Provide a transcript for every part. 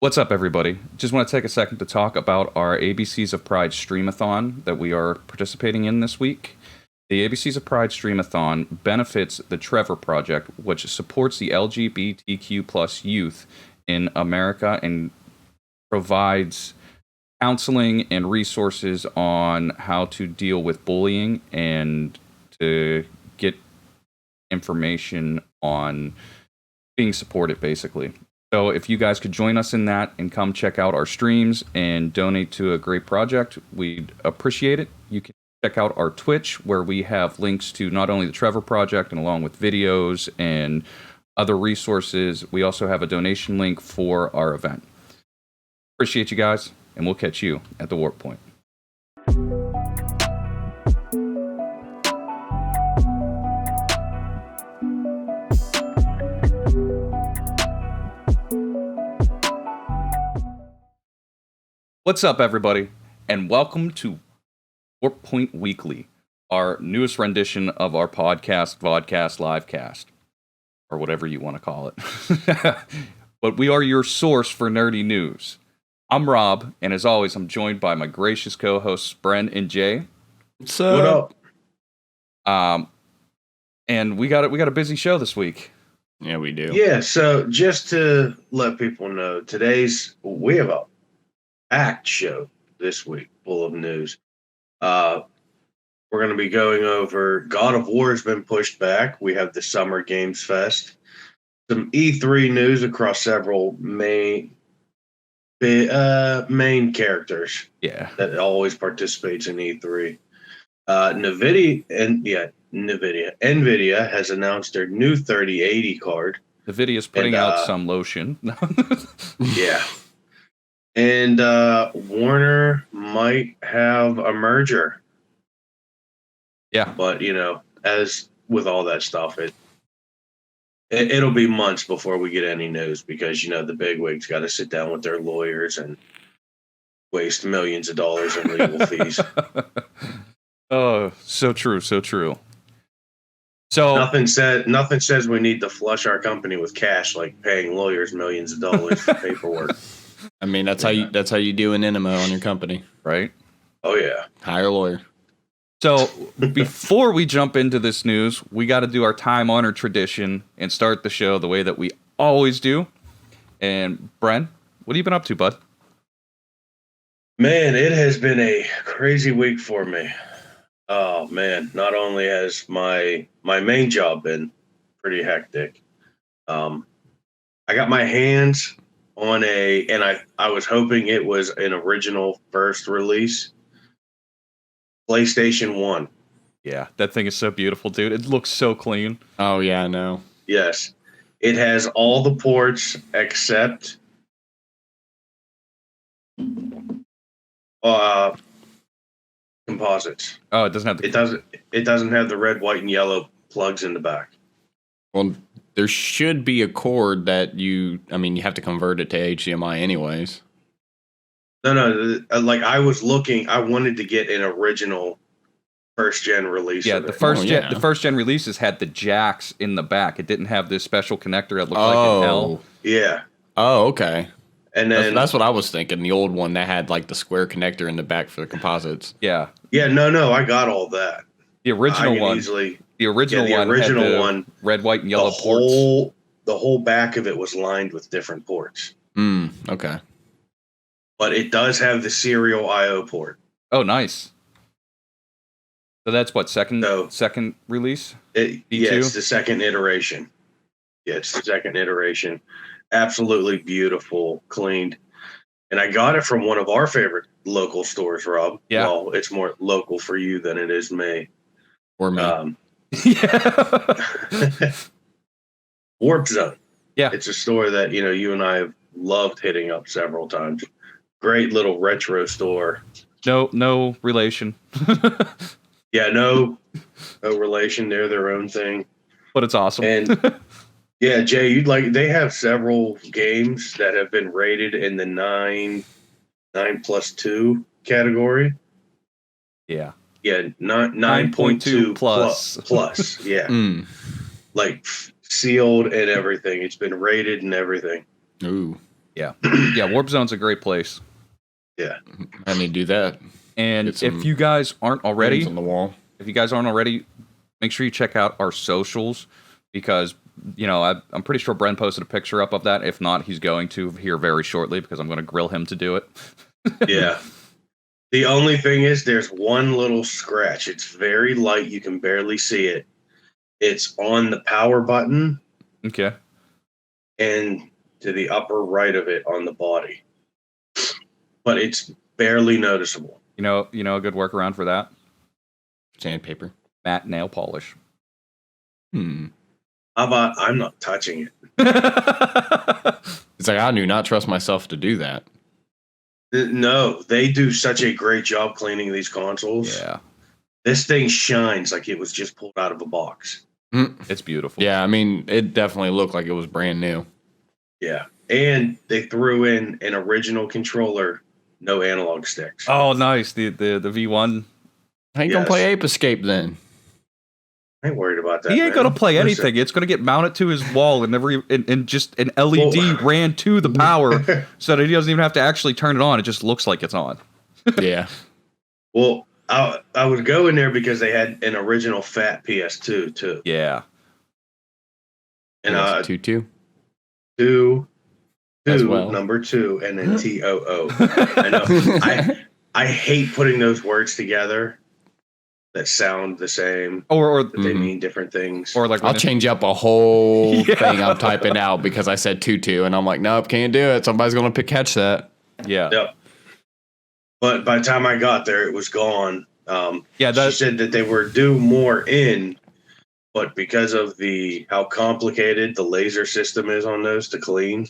What's up, everybody? Just want to take a second to talk about our ABCs of Pride Streamathon that we are participating in this week. The ABCs of Pride Streamathon benefits the Trevor Project, which supports the LGBTQ plus youth in America and provides counseling and resources on how to deal with bullying and to get information on being supported, basically. So if you guys could join us in that and come check out our streams and donate to a great project, we'd appreciate it. You can check out our Twitch, where we have links to not only the Trevor Project and along with videos and other resources. We also have a donation link for our event. Appreciate you guys, and we'll catch you at the Warp Point. What's up, everybody, and welcome to Warp Point Weekly, our newest rendition of our podcast, vodcast, livecast, or whatever you want to call it. But we are your source for nerdy news. I'm Rob, and as always, I'm joined by my gracious co-hosts, Bren and Jay. What's up? What up? And we got a busy show this week. Yeah, we do. Yeah, so just to let people know, we have a packed show this week, full of news. We're going to be going over God of War has been pushed back. We have the Summer Games Fest, some E3 news across several main characters. Yeah, that always participates in E3. Nvidia has announced their new 3080 card. Nvidia's putting out some lotion. Yeah. And Warner might have a merger. Yeah. But, as with all that stuff, it'll be months before we get any news because, the bigwigs got to sit down with their lawyers and waste millions of dollars in legal fees. Oh, so true, so true. So nothing says we need to flush our company with cash like paying lawyers millions of dollars for paperwork. I mean, that's how you do an enema on your company, right? Oh yeah, hire a lawyer. So before we jump into this news, we got to do our time-honored tradition and start the show the way that we always do. And Bren, what have you been up to, bud? Man, it has been a crazy week for me. Oh man, not only has my main job been pretty hectic, I got my hands on I was hoping it was an original first release PlayStation 1. Yeah, that thing is so beautiful, dude. It looks so clean. Oh yeah, I know. Yes. It has all the ports except composites. Oh, it doesn't have it doesn't have the red, white, and yellow plugs in the back. Well, there should be a cord that you have to convert it to HDMI anyways. No. Like I wanted to get an original first gen release. Yeah, of the it. first gen releases had the jacks in the back. It didn't have this special connector that looked like an L. Yeah. Oh, okay. And then that's what I was thinking. The old one that had like the square connector in the back for the composites. Yeah. Yeah. No. I got all that. The original one. The original one. Red, white, and yellow ports. The whole back of it was lined with different ports. Okay. But it does have the serial I/O port. Oh, nice. So that's what, second release? Yeah, it's the second iteration. Yeah, it's the second iteration. Absolutely beautiful, cleaned. And I got it from one of our favorite local stores, Rob. Yeah. Well, it's more local for you than it is me. Or me. Yeah. Warp Zone. Yeah. It's a store that, you and I have loved hitting up several times. Great little retro store. No relation. Yeah, no relation. They're their own thing. But it's awesome. And yeah, Jay, they have several games that have been rated in the 9+2 category. Yeah. Yeah, 9.2 plus. Yeah. Like sealed and everything. It's been rated and everything. Ooh. Yeah. Warp Zone's a great place. Yeah. I need to do that. And Get some if you guys aren't already, names on the wall. make sure you check out our socials because, I'm pretty sure Bren posted a picture up of that. If not, he's going to here very shortly because I'm going to grill him to do it. Yeah. The only thing is there's one little scratch. It's very light. You can barely see it. It's on the power button Okay. and to the upper right of it on the body. But it's barely noticeable. You know a good workaround for that? Sandpaper. Matte nail polish. How about I'm not touching it? It's like, I do not trust myself to do that. No, they do such a great job cleaning these consoles. Yeah. This thing shines like it was just pulled out of a box. It's beautiful. Yeah, I mean, it definitely looked like it was brand new. Yeah. And they threw in an original controller, no analog sticks. Oh, nice. The V1. How you gonna play Ape Escape then? I ain't worried about that. He ain't man. gonna play Listen. anything. It's gonna get mounted to his wall, and just an LED ran to the power, so that he doesn't even have to actually turn it on. It just looks like it's on. Yeah. Well, I would go in there because they had an original fat PS2 too. Yeah. And two. two, As well. number 2, and then TOO. I know. I hate putting those words together that sound the same, Or that they mean different things. or like I'll change up a whole thing I'm typing out because I said 2, and I'm like, nope, can't do it. Somebody's gonna catch that. Yeah. Yep. But by the time I got there, it was gone. Yeah, she said that they were due more in, but because of how complicated the laser system is on those to clean,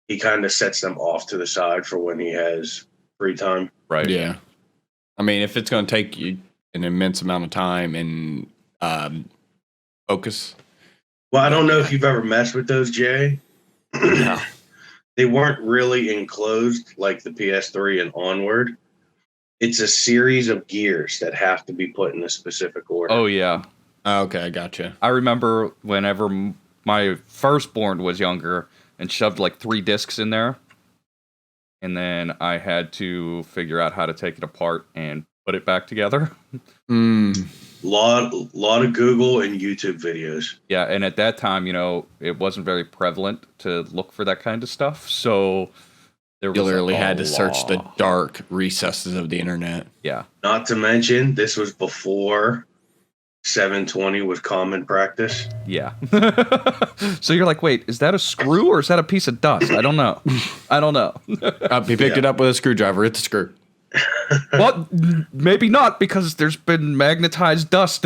he kind of sets them off to the side for when he has free time. Right. Yeah. I mean, if it's gonna take you an immense amount of time and focus. Well, I don't know if you've ever messed with those, Jay. Yeah. They weren't really enclosed like the PS3 and onward. It's a series of gears that have to be put in a specific order. Oh yeah. Okay, I gotcha. I remember whenever my firstborn was younger and shoved like 3 discs in there, and then I had to figure out how to take it apart and put it back together. Lot of Google and YouTube videos. Yeah, and at that time, it wasn't very prevalent to look for that kind of stuff. So there was You literally had to search the dark recesses of the internet. Yeah. Not to mention, this was before 720 was common practice. Yeah. So you're like, wait, is that a screw or is that a piece of dust? I don't know. He picked it up with a screwdriver. It's a screw. Well, maybe not because there's been magnetized dust.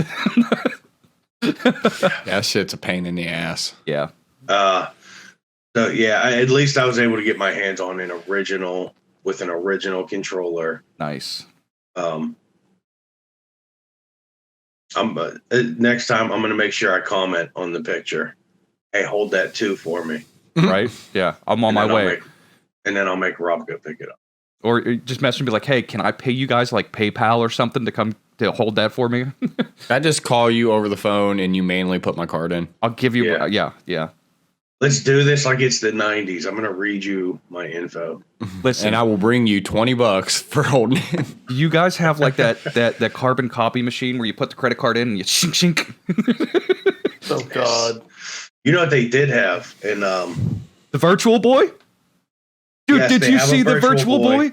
That shit's a pain in the ass. Yeah. So yeah, at least I was able to get my hands on an original controller. Nice. Next time I'm gonna make sure I comment on the picture. Hey, hold that too for me. Right? Yeah. I'm on my way. And then I'll make Rob go pick it up. Or just message and be like, hey, can I pay you guys like PayPal or something to come to hold that for me? I just call you over the phone and you manually put my card in. I'll give you. Yeah. Yeah. Let's do this like it's the 90s. I'm gonna read you my info. Listen, And I will bring you $20 for holding it. you guys have like that carbon copy machine where you put the credit card in and you shink shink. Oh God! You know what they did have in The Virtual Boy? Dude, Yes, did they you have a see the Virtual Boy?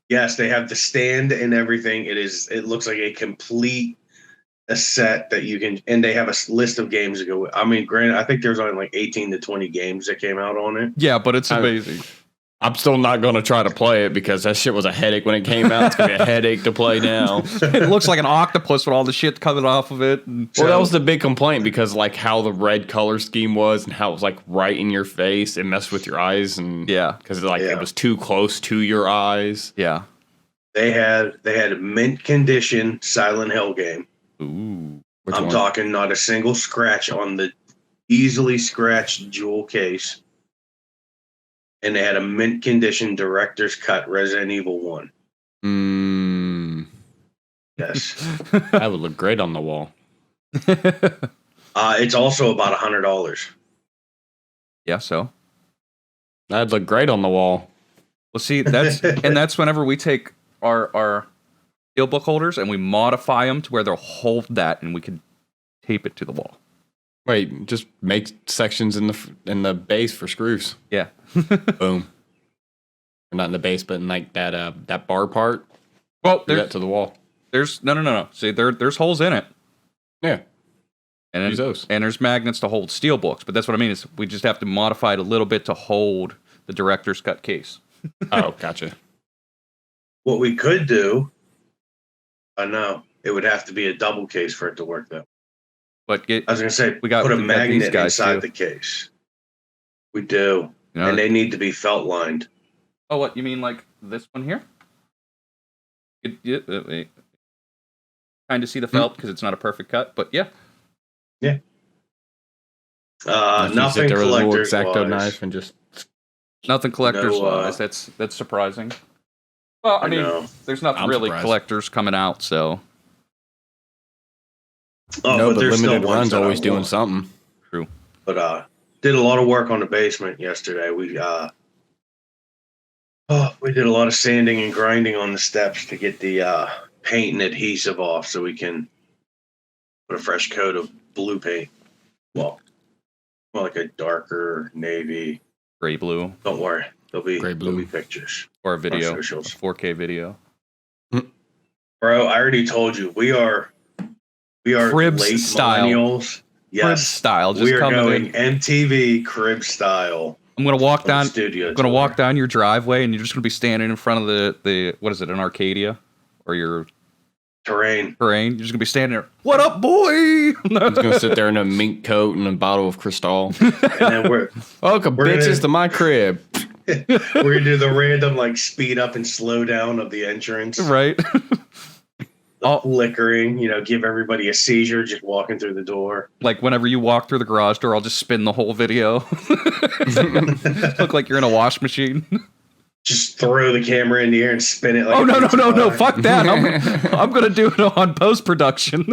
Yes, they have the stand and everything. It looks like a complete set that you can, and they have a list of games to go with. I mean, granted, I think there's only like 18 to 20 games that came out on it. Yeah, but it's amazing. I'm still not going to try to play it because that shit was a headache when it came out. It's going to be a headache to play now. It looks like an octopus with all the shit coming off of it. Well, that was the big complaint because like how the red color scheme was and how it was like right in your face. It messed with your eyes and because it was too close to your eyes. Yeah. They had a mint condition Silent Hill game. Ooh. I'm talking not a single scratch on the easily scratched jewel case. And they had a mint condition director's cut Resident Evil 1. Yes. That would look great on the wall. It's also about $100. Yeah, so? That'd look great on the wall. Well, see, that's whenever we take our steelbook holders and we modify them to where they'll hold that, and we can tape it to the wall. Wait, just make sections in the base for screws. Yeah. Boom. Or not in the base, but in like that bar part. Well, do that to the wall. There's no. See, there's holes in it. Yeah. And use those. And there's magnets to hold steel books, but that's what I mean is we just have to modify it a little bit to hold the director's cut case. Oh, gotcha. What we could do, I know it would have to be a double case for it to work though. But I was going to say, put a magnet inside the case. We do, and they need to be felt lined. Oh, what you mean, like this one here? Kind of see the felt because it's not a perfect cut, but yeah. Yeah. Nothing collector's X-Acto knife and just nothing collector's wise. That's surprising. Well, I mean, there's nothing really collectors coming out, so. Oh, no, but limited runs always doing something. True. But did a lot of work on the basement yesterday. We did a lot of sanding and grinding on the steps to get the paint and adhesive off, so we can put a fresh coat of blue paint. Well, more like a darker navy, gray blue. Don't worry, there'll be pictures or a video, a 4K video. Bro, I already told you we are Cribs late style. Millennials. Yes, Cribs style. Just we are going in. MTV crib style. I'm gonna walk down. I'm gonna walk down your driveway, and you're just gonna be standing in front of the what is it, an Arcadia, or your terrain. You're just gonna be standing there. What up, boy? He's gonna sit there in a mink coat and a bottle of Cristal. And then welcome, bitches, to my crib. We're gonna do the random like speed up and slow down of the entrance. Right. Flickering, give everybody a seizure just walking through the door. Like whenever you walk through the garage door, I'll just spin the whole video. Look like you're in a wash machine. Just throw the camera in the air and spin it. Like oh no! Fuck that! I'm gonna do it on post production.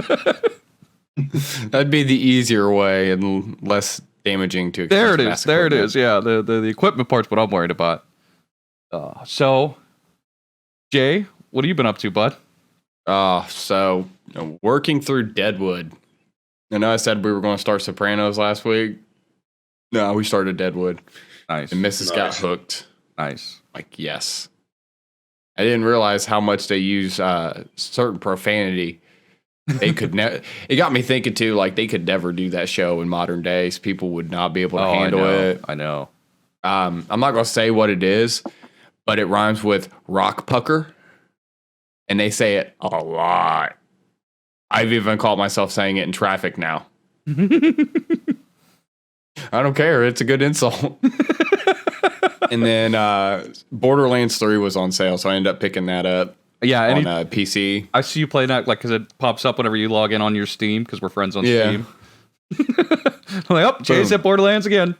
That'd be the easier way and less damaging to. There it is. Yeah, the equipment part's what I'm worried about. So, Jay, what have you been up to, bud? So working through Deadwood. I know I said we were going to start Sopranos last week. No, we started Deadwood. Nice. And Mrs. got hooked. Nice. Like, yes. I didn't realize how much they use certain profanity. They could never. It got me thinking too. Like they could never do that show in modern days. People would not be able to handle it. I know. I'm not going to say what it is, but it rhymes with rock pucker. And they say it a lot. I've even caught myself saying it in traffic now. I don't care. It's a good insult. And then Borderlands 3 was on sale, so I ended up picking that up. Yeah, on PC. I see you play that because it pops up whenever you log in on your Steam because we're friends on Steam. I'm like, Jay's at Borderlands again.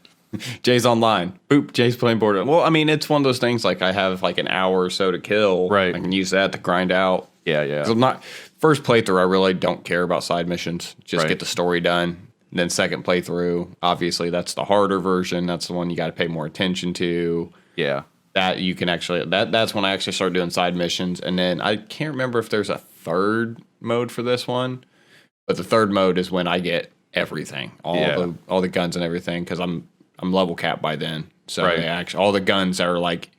Jay's online. Boop, Jay's playing Borderlands. Well, I mean, it's one of those things like I have like an hour or so to kill. Right. I can use that to grind out. Yeah. I'm not first playthrough. I really don't care about side missions. Just get the story done. And then second playthrough, obviously that's the harder version. That's the one you got to pay more attention to. Yeah. That you can actually that's when I actually start doing side missions. And then I can't remember if there's a third mode for this one, but the third mode is when I get everything, all the guns and everything, because I'm level capped by then. So they actually all the guns are like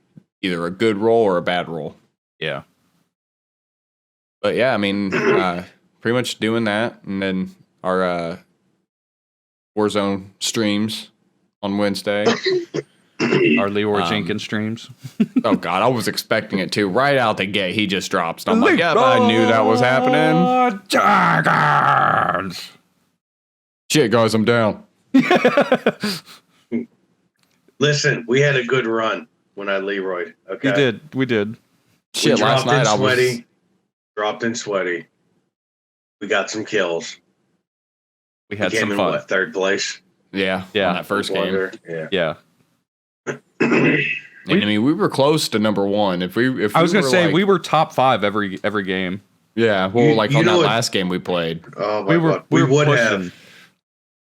either a good roll or a bad roll. Yeah. But yeah, I mean, pretty much doing that, and then our Warzone streams on Wednesday. Our Leroy Jenkins streams. Oh God, I was expecting it too. Right out the gate, he just drops. And I'm like, yeah, I knew that was happening. Jenkins. Shit, guys, I'm down. Listen, we had a good run when I Leroyed. Okay, we did. Shit, last night I was dropped in sweaty. We got some kills. We had some fun. What, third place? Yeah. On that first game. Yeah. I mean, we were close to number one. If I was gonna say we were top 5 every game. Yeah. Well, on that last game we played. Oh my God. We would have.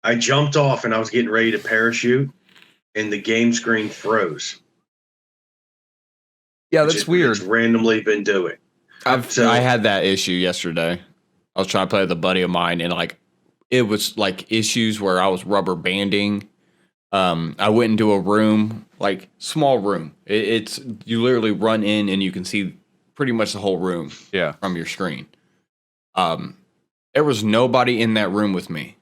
I jumped off and I was getting ready to parachute, and the game screen froze. Yeah, that's weird. It's randomly been doing. I had that issue yesterday. I was trying to play with a buddy of mine, and like it was like issues where I was rubber banding. I went into a room, like small room. It's you literally run in and you can see pretty much the whole room. Yeah. From your screen. There was nobody in that room with me.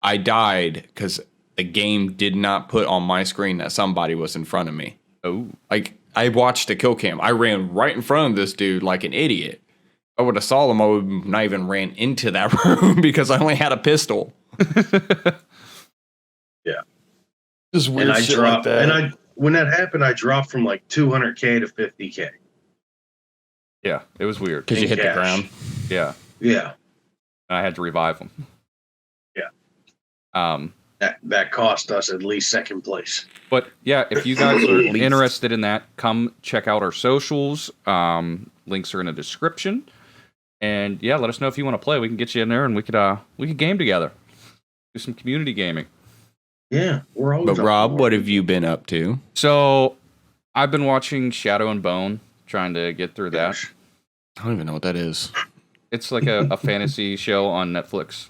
I died because the game did not put on my screen that somebody was in front of me. Oh. Like I watched the kill cam. I ran right in front of this dude like an idiot. If I would have saw him, I would not even ran into that room because I only had a pistol. Yeah. Just weird and I shit dropped, like that. and when that happened, I dropped from like 200K to 50K. Yeah, it was weird. Because you hit cash. the ground. Yeah. Yeah. And I had to revive them. Yeah. That cost us at least second place. But yeah, if you guys are interested in that, come check out our socials. Links are in the description. And yeah, let us know if you want to play. We can get you in there, and we could game together. Do some community gaming. Yeah, we're always. But Rob, what have you been up to? So I've been watching Shadow and Bone, trying to get through that. I don't even know what that is. It's like a fantasy show on Netflix.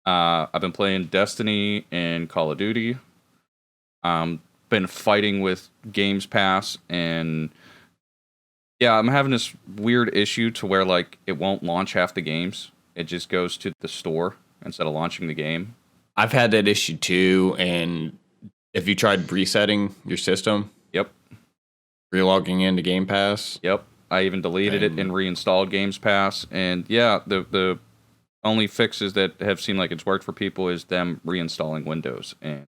I've been playing Destiny and Call of Duty. Been fighting with Games Pass, and yeah, I'm having this weird issue to where like it won't launch half the games. It just goes to the store instead of launching the game. I've had that issue too, and if you tried resetting your system, Yep. relogging into Game Pass, Yep. I even deleted it and reinstalled Games Pass, and yeah, the only fixes that have seemed like it's worked for people is them reinstalling Windows, and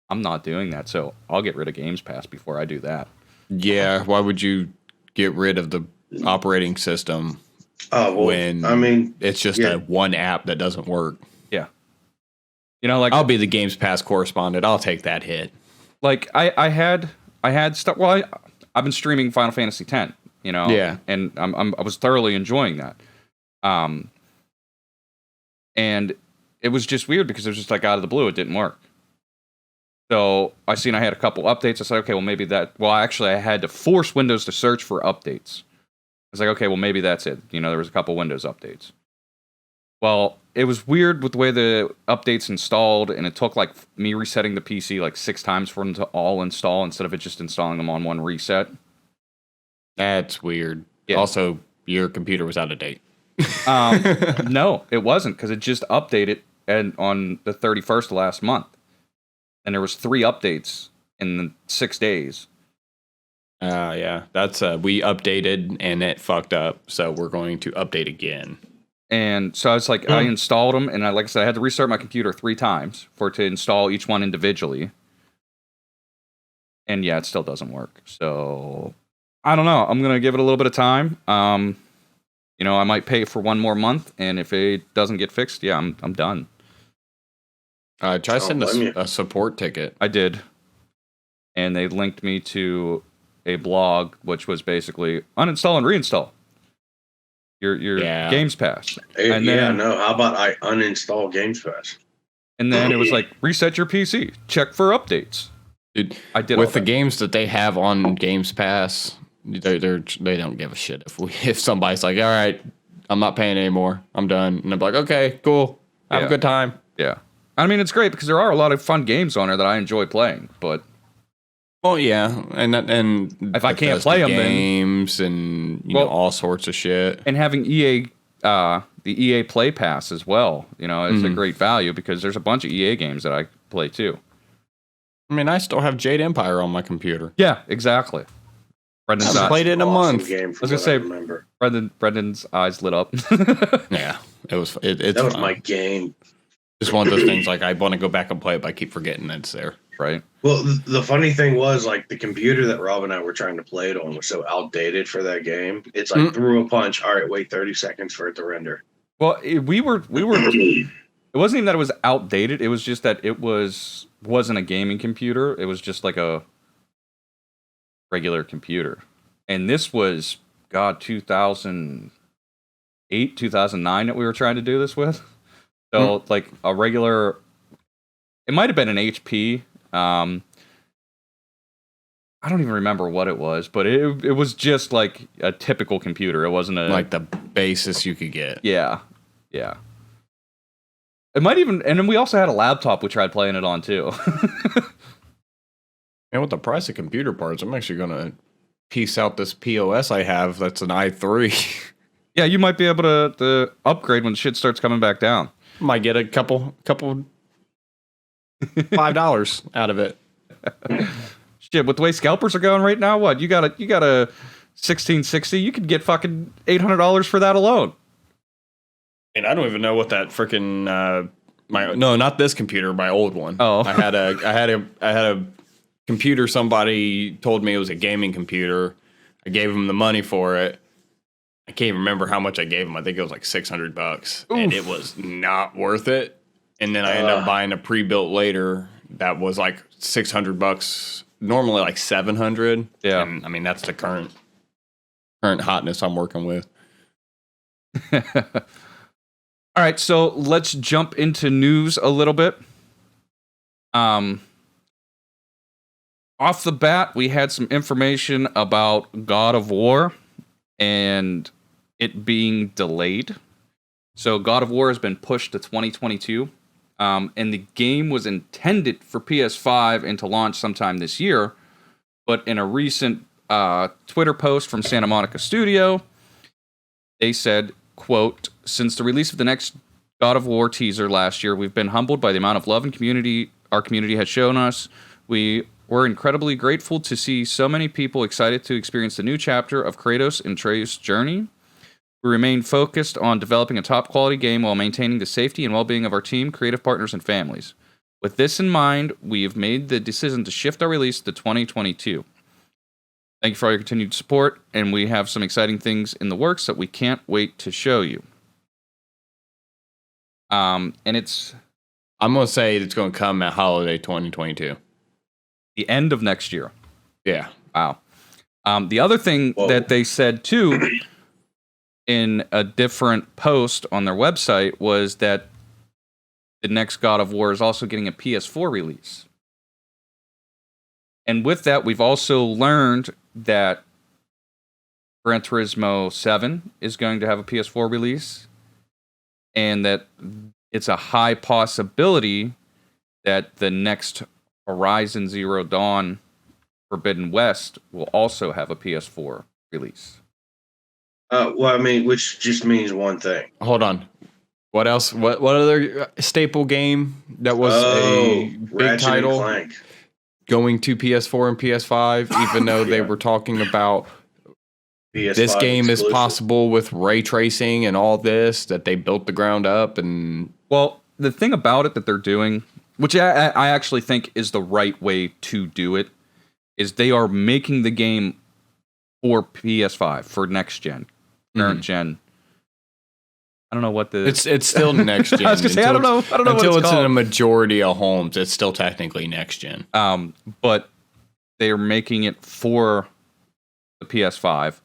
I'm not doing that, so I'll get rid of Games Pass before I do that. yeah, why would you get rid of the operating system when I mean, it's just a one app that doesn't work? Yeah. You know, like I'll be the Games Pass correspondent. I'll take that hit. Like I had stuff. Well, I've been streaming Final Fantasy X, you know, Yeah. and I was thoroughly enjoying that. And it was just weird because it was just like out of the blue, it didn't work. So I seen I had a couple updates. I said, okay, well maybe that. Well, actually, I had to force Windows to search for updates. I was like, okay, well maybe that's it. You know, there was a couple Windows updates. Well, it was weird with the way the updates installed, and it took like me resetting the PC like 6 times for them to all install instead of it just installing them on one reset. That's weird. Yeah. Also, your computer was out of date. No, it wasn't, because it just updated and on the 31st of last month, and there was 3 updates in 6 days. Yeah, that's we updated and it fucked up, so we're going to update again. And so I was like, I installed them, and like I said, I had to restart my computer 3 times for it to install each one individually. And yeah, it still doesn't work. So I don't know. I'm gonna give it a little bit of time. You know, I might pay for 1 more month, and if it doesn't get fixed, yeah, I'm done. Try send a support ticket. I did, and they linked me to a blog, which was basically uninstall and reinstall your Games Pass. And then, how about I uninstall Games Pass? And then it was like, reset your PC, check for updates. Dude, I did with the games that they have on Games Pass, they don't give a shit if somebody's like, all right, I'm not paying anymore, I'm done, and I'm like, okay, cool, have a good time. Yeah, I mean, it's great because there are a lot of fun games on there that I enjoy playing, but well, yeah, and if I can't play them, games and you know, all sorts of shit, and having EA, the EA Play Pass as well, you know, it's a great value because there's a bunch of EA games that I play too. I mean, I still have Jade Empire on my computer. Yeah, exactly. Brendan's I've played it in a month. I was gonna say, Brendan's eyes lit up. Yeah, it's that was fun. my game. Just one of those things. Like I want to go back and play it, but I keep forgetting that it's there. Right. Well, the funny thing was, like, the computer that Rob and I were trying to play it on was so outdated for that game. It's like through a punch. All right, wait 30 seconds for it to render. Well, we were. It wasn't even that it was outdated. It was just that it wasn't a gaming computer. It was just like a regular computer. And this was 2008, 2009 that we were trying to do this with. So like a regular, it might have been an HP. I don't even remember what it was, but it was just like a typical computer. It wasn't a Like the basis you could get. Yeah. It might even, and then we also had a laptop we tried playing it on too. And with the price of computer parts, I'm actually gonna piece out this POS I have. That's an i3. Yeah, you might be able to upgrade when shit starts coming back down. Might get a couple $5 out of it. Shit, with the way scalpers are going right now, what you got a 1660? You could get fucking $800 for that alone. And I don't even know what that freaking not this computer, my old one. Oh. I had a computer. Somebody told me it was a gaming computer. I gave him the money for it. I can't remember how much I gave him. I think it was like $600, and it was not worth it. And then I ended up buying a pre-built later that was like $600. Normally like $700. Yeah, and I mean that's the current hotness I'm working with. All right, so let's jump into news a little bit. Off the bat, we had some information about God of War and it being delayed. So God of War has been pushed to 2022, and the game was intended for PS5 and to launch sometime this year. But in a recent Twitter post from Santa Monica Studio, they said, quote, "Since the release of the next God of War teaser last year, we've been humbled by the amount of love and community our community has shown us. We're incredibly grateful to see so many people excited to experience the new chapter of Kratos and Atreus' journey. We remain focused on developing a top-quality game while maintaining the safety and well-being of our team, creative partners, and families. With this in mind, we have made the decision to shift our release to 2022. Thank you for all your continued support, and we have some exciting things in the works that we can't wait to show you." And it's I'm gonna say it's gonna come at holiday 2022. the end of next year. Yeah. Wow. The other thing Whoa. that they said too, in a different post on their website, was that the next God of War is also getting a PS4 release. And with that, we've also learned that Gran Turismo 7 is going to have a PS4 release, and that it's a high possibility that the next Horizon Zero Dawn Forbidden West will also have a PS4 release. Well, I mean, which just means one thing. Hold on. What else? What other staple game that was a big Ratchet title and Clank. going to PS4 and PS5? Even though they were talking about PS5 this game is exclusive. possible with ray tracing and all this, that they built the ground up, and Well, the thing about it that they're doing, which I actually think is the right way to do it, is they are making the game for PS5, for next gen, current gen. I don't know what the... it's still next gen. I was gonna say, I don't know until what it's it's in a called. majority of homes. It's still technically next gen. But they're making it for the PS5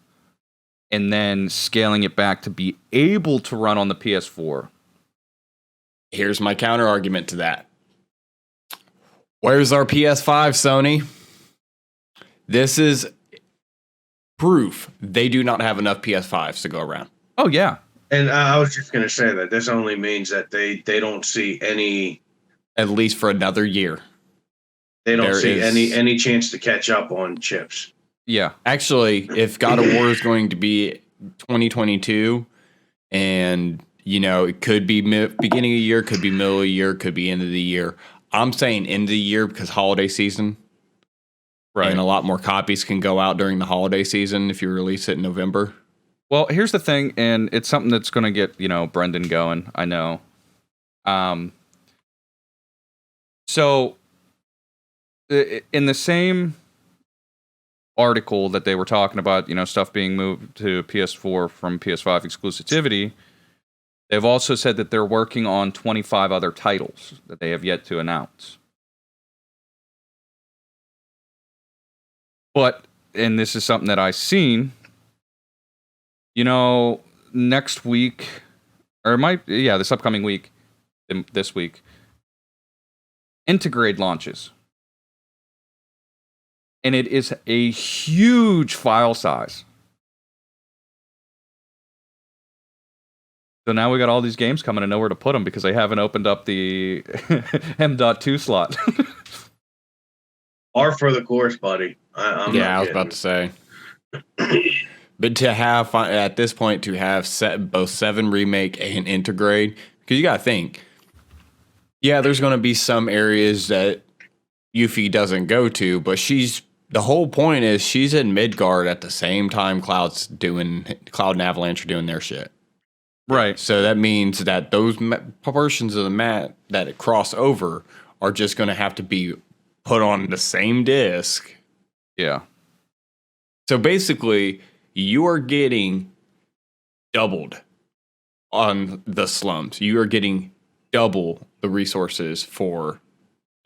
and then scaling it back to be able to run on the PS4. Here's my counter argument to that. Where's our PS5, Sony? This is proof they do not have enough PS5s to go around. Oh, yeah. And I was just going to say that this only means that they don't see any. At least for another year. They don't There see is- any chance to catch up on chips. Yeah. Actually, if God of War is going to be 2022, and it could be beginning of the year, could be middle of the year, could be end of the year. I'm saying end of the year because holiday season. Right. And a lot more copies can go out during the holiday season if you release it in November. Well, here's the thing, and it's something that's going to get, Brendan going, I know. So, in the same article that they were talking about, stuff being moved to PS4 from PS5 exclusivity, they've also said that they're working on 25 other titles that they have yet to announce. But, and this is something that I've seen, next week, or this upcoming week, this week, Integrate launches. And it is a huge file size. So now we got all these games coming and nowhere to put them because they haven't opened up the M.2 slot. Par for the course, buddy. I'm Yeah, not I was kidding. about to say. But to have, at this point, to have both 7 Remake and Integrate, because you got to think, yeah, there's going to be some areas that Yuffie doesn't go to, but the whole point is she's in Midgard at the same time Cloud and Avalanche are doing their shit. Right. So that means that those portions of the map that cross over are just going to have to be put on the same disc. Yeah. So basically, you are getting doubled on the slums. You are getting double the resources for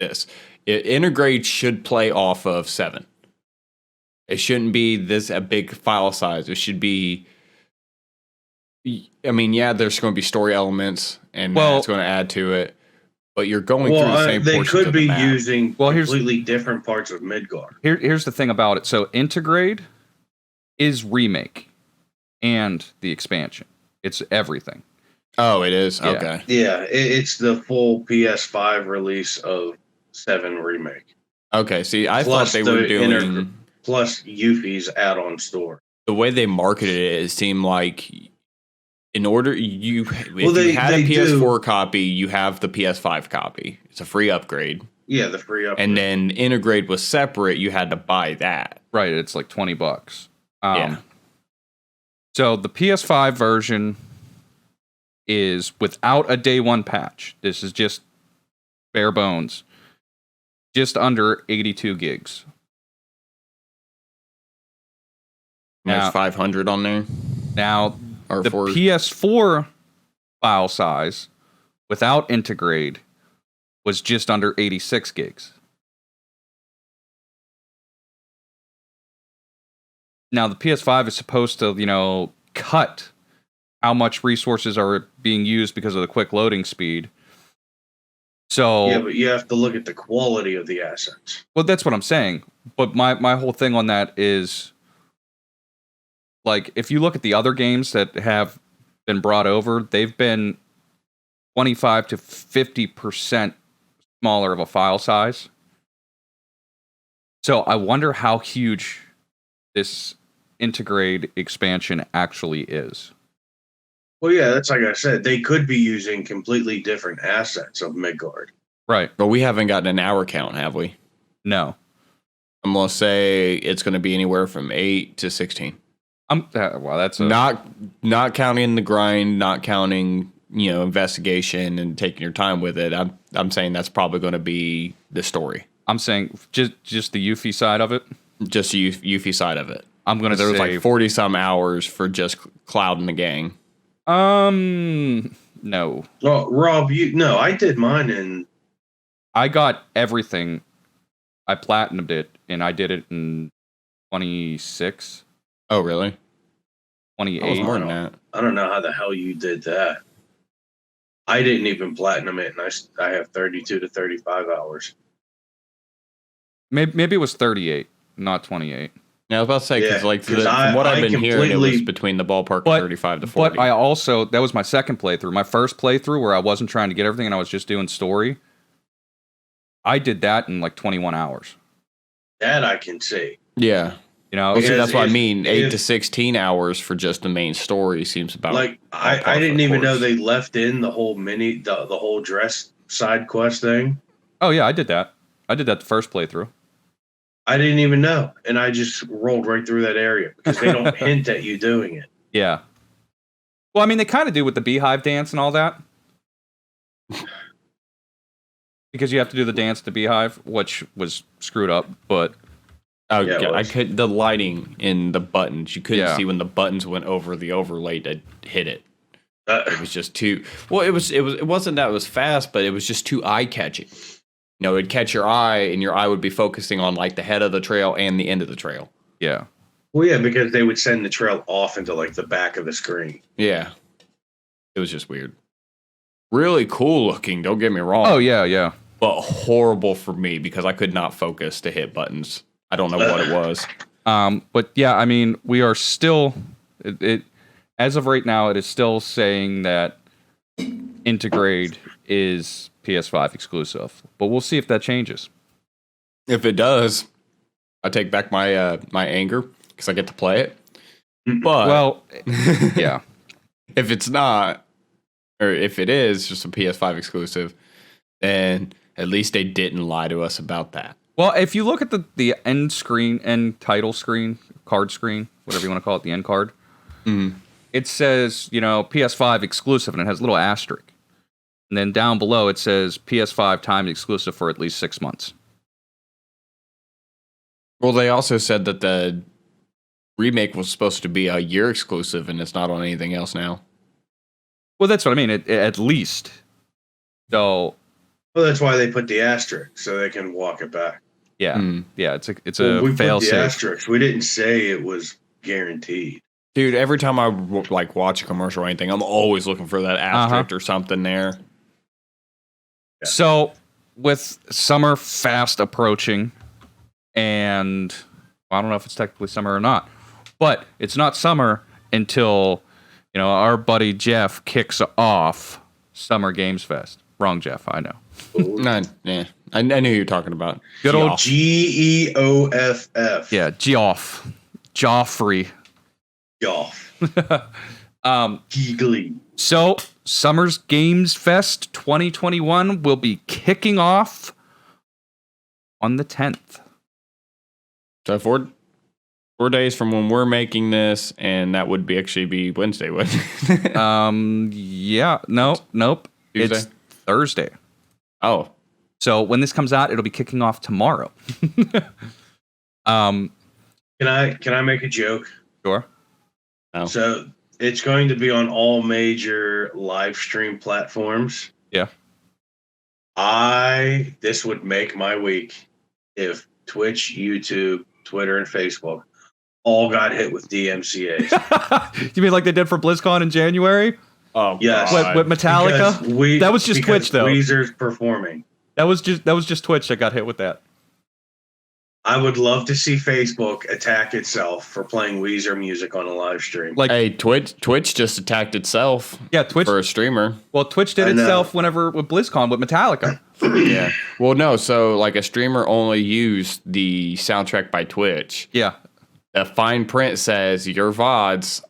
this. Integrate should play off of 7. It shouldn't be a big file size. It should be. I mean, yeah, there's going to be story elements, and it's going to add to it. But you're going through the same they portions could of the be map. using completely different parts of Midgard. Here's the thing about it. So Integrate is Remake and the expansion. It's everything. Oh, it is? Yeah. Okay. Yeah, it's the full PS5 release of 7 Remake. Okay, see, I Plus thought they were doing... Plus Yuffie's add-on store. The way they marketed it seemed like in order... if you had a PS4 copy, you have the PS5 copy. It's a free upgrade. Yeah, the free upgrade. And then Integrate was separate. You had to buy that. Right, it's like $20. Yeah. So the PS5 version is without a day one patch. This is just bare bones. Just under 82 gigs. There's Now- 500 on there. Now, Or the for PS4 file size without Integrate was just under 86 gigs. Now, the PS5 is supposed to, cut how much resources are being used because of the quick loading speed. So, yeah, but you have to look at the quality of the assets. well, that's what I'm saying. But my whole thing on that is, like, if you look at the other games that have been brought over, they've been 25 to 50% smaller of a file size. So I wonder how huge this Integrate expansion actually is. Well, yeah, that's like I said. They could be using completely different assets of Midgard. Right. But we haven't gotten an hour count, have we? No. I'm going to say it's going to be anywhere from 8 to 16. Well, that's Not counting the grind, not counting, investigation and taking your time with it. I'm saying that's probably going to be the story. I'm saying just the Yuffie side of it. Just the Yuffie side of it. I'm going to There was say like 40 some hours for just Cloud and the gang. No. Well, Rob, I did mine in. I got everything. I platinumed it, and I did it in 26, Oh, really? 28. That was more than that. I don't know how the hell you did that. I didn't even platinum it, and I have 32 to 35 hours. Maybe it was 38, not 28. Yeah, I was about to say, because Yeah, from what I've been hearing, it was completely- between the ballpark of 35 to 40. But I also, that was my second playthrough. My first playthrough where I wasn't trying to get everything and I was just doing story, I did that in like 21 hours. That I can see. Yeah. Well, See, Because that's what I if- mean. 8 to if- 16 hours for just the main story seems about Like par I for didn't the even know course. they left in the whole the whole dress side quest thing. Oh, yeah, I did that. I did that the first playthrough. I didn't even know, and I just rolled right through that area because they don't hint at you doing it. Yeah. Well, I mean, they kind of do with the beehive dance and all that. Because you have to do the dance to beehive, which was screwed up, but Oh, Yeah, it yeah, I was. could the lighting in the buttons. You couldn't Yeah. see when the buttons went over the overlay to hit it. It Uh, was just too well. It wasn't that it was fast, but it was just too eye catching. It'd catch your eye, and your eye would be focusing on like the head of the trail and the end of the trail. yeah. well, yeah, because they would send the trail off into like the back of the screen. Yeah, it was just weird. Really cool looking. Don't get me wrong. Oh, yeah, yeah. But horrible for me because I could not focus to hit buttons. I don't know what it was. But yeah, I mean, we are still it as of right now. It is still saying that Integrate is PS5 exclusive, but we'll see if that changes. If it does, I take back my my anger because I get to play it. But Well, yeah. if it's not, or if it is just a PS5 exclusive, then at least they didn't lie to us about that. Well, if you look at the end screen, end title screen, card screen, whatever you want to call it, the end card, it says, PS5 exclusive, and it has a little asterisk. And then down below, it says PS5 timed exclusive for at least 6 months. Well, they also said that the remake was supposed to be a year exclusive, and it's not on anything else now. Well, that's what I mean, at least. So, Well, that's why they put the asterisk so they can walk it back. yeah, yeah, it's Well, a we fail put the safe. asterisk. We didn't say it was guaranteed. Dude, every time I watch a commercial or anything, I'm always looking for that asterisk or something there. Yeah. So, with summer fast approaching, and I don't know if it's technically summer or not, but it's not summer until our buddy Jeff kicks off Summer Games Fest. Wrong, Jeff. I know. I knew you were talking about. Good old Geoff. Yeah, Joffrey. Geoff. Um, Giggly. So, Summer's Games Fest 2021 will be kicking off on the 10th. So 4 days from when we're making this, and that would actually be Wednesday, wouldn't it? Yeah, nope. Tuesday? It's Thursday. Oh. So when this comes out, it'll be kicking off tomorrow. Can I make a joke? Sure. No. So it's going to be on all major live stream platforms. Yeah. This would make my week if Twitch, YouTube, Twitter, and Facebook all got hit with DMCAs. You mean like they did for BlizzCon in January? Oh, Yes. God. With Metallica? That was just Twitch, though. Weezer's performing. That was just Twitch that got hit with that. I would love to see Facebook attack itself for playing Weezer music on a live stream. Like, Hey, Twitch just attacked itself yeah, Twitch. for a streamer. Well, Twitch did I know. itself with BlizzCon with Metallica. Yeah. Well, no. So, like, a streamer only used the soundtrack by Twitch. Yeah, The fine print says your VODs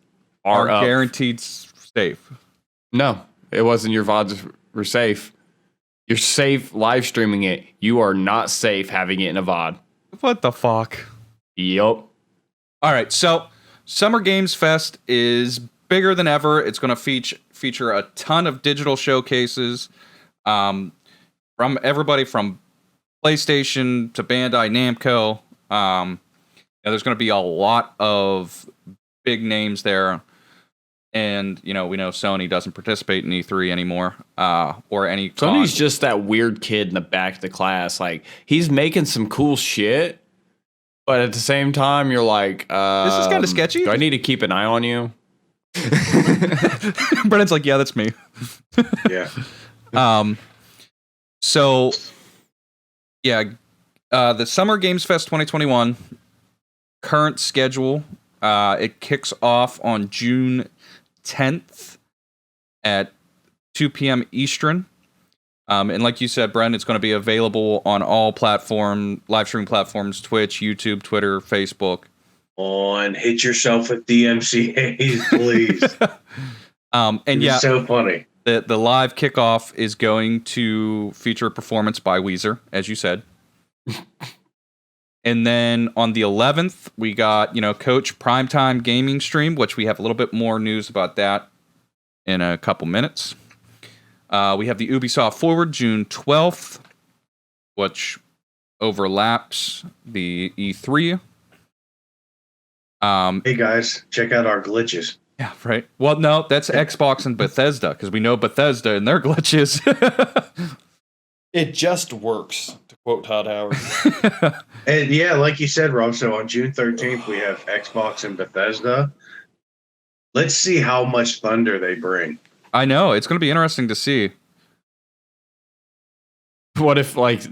are up. guaranteed safe. No, it wasn't your VODs were safe. You're safe live streaming it. You are not safe having it in a VOD. What the fuck? Yup. All right, so Summer Games Fest is bigger than ever. It's going to feature a ton of digital showcases from everybody from PlayStation to Bandai Namco. There's going to be a lot of big names there. And, we know Sony doesn't participate in E3 anymore, or any Sony's just that weird kid in the back of the class. Like, he's making some cool shit, but at the same time, you're like, this is kind of sketchy. Do I need to keep an eye on you? Brennan's like, yeah, that's me. Yeah. So, yeah, the Summer Games Fest 2021 current schedule, it kicks off on June 10th at 2 p.m. Eastern. And like you said, Brent, it's going to be available on all live stream platforms, Twitch, YouTube, Twitter, Facebook. Hit yourself with DMCAs, please. And yeah, It's so funny. the live kickoff is going to feature a performance by Weezer, as you said. And then on the 11th, we got, Coach Primetime Gaming Stream, which we have a little bit more news about that in a couple minutes. We have the Ubisoft Forward, June 12th, which overlaps the E3. Hey guys, check out our glitches. Yeah, right. Well, no, that's Xbox and Bethesda, because we know Bethesda and their glitches. It just works, to quote Todd Howard. And yeah, like you said, Rob, so on June 13th, we have Xbox and Bethesda. Let's see how much thunder they bring. I know. It's going to be interesting to see. What if, like,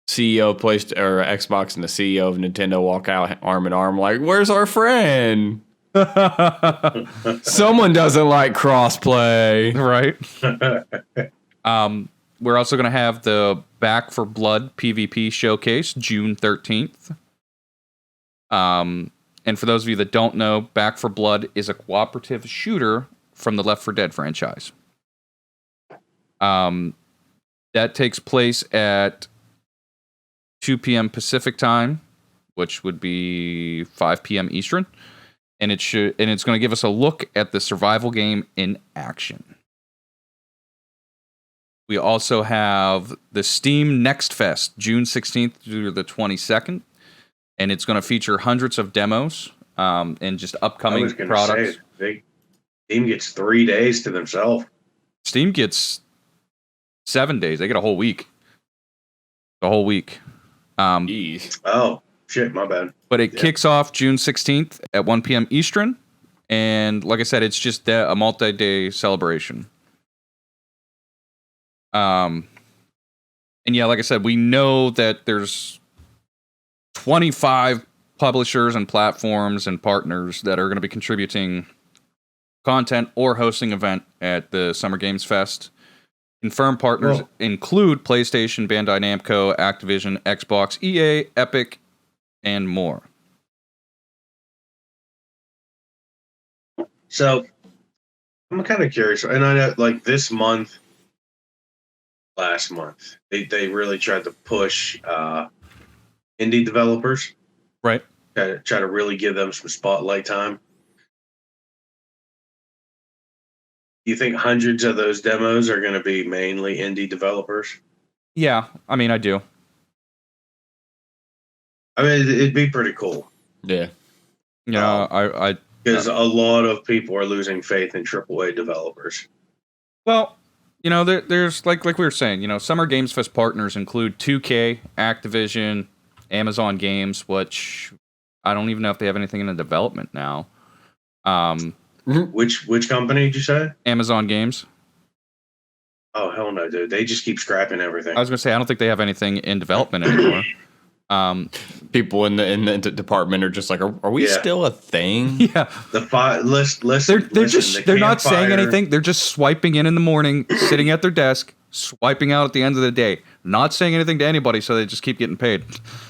CEO of or Xbox and the CEO of Nintendo walk out arm in arm, like, "Where's our friend?" Someone doesn't like crossplay, right? We're also going to have the Back for Blood PvP showcase June 13th. And for those of you that don't know, Back for Blood is a cooperative shooter from the Left 4 Dead franchise. That takes place at 2 p.m. Pacific time, which would be 5 p.m. Eastern, and it's going to give us a look at the survival game in action. We also have the Steam Next Fest, June 16th through the 22nd, and it's going to feature hundreds of demos and just upcoming products. Steam gets 3 days to themselves. Steam gets 7 days. They get a whole week. The whole week. Oh, shit, my bad. But it kicks off June 16th at 1 p.m. Eastern, and like I said, it's just a multi-day celebration. And yeah, like I said, we know that there's 25 publishers and platforms and partners that are going to be contributing content or hosting event at the Summer Games Fest. Confirmed partners include PlayStation, Bandai Namco, Activision, Xbox, EA, Epic, and more. So, I'm kind of curious, and I know, like, this month, last month, they really tried to push indie developers, right? Try to really give them some spotlight time. Do you think hundreds of those demos are going to be mainly indie developers? Yeah, I mean, I do. I mean, it'd be pretty cool. Yeah. Yeah, I because a lot of people are losing faith in AAA developers. Well, you know, there's like we were saying, you know, Summer Games Fest partners include 2K, Activision, Amazon Games, which I don't even know if they have anything in the development now. Which company did you say? Amazon Games. Oh, hell no, dude. They just keep scrapping everything. I was going to say, I don't think they have anything in development anymore. People in the department are just like, are we still a thing? Yeah. They're not saying anything. They're just swiping in the morning, sitting at their desk, swiping out at the end of the day, not saying anything to anybody, so they just keep getting paid.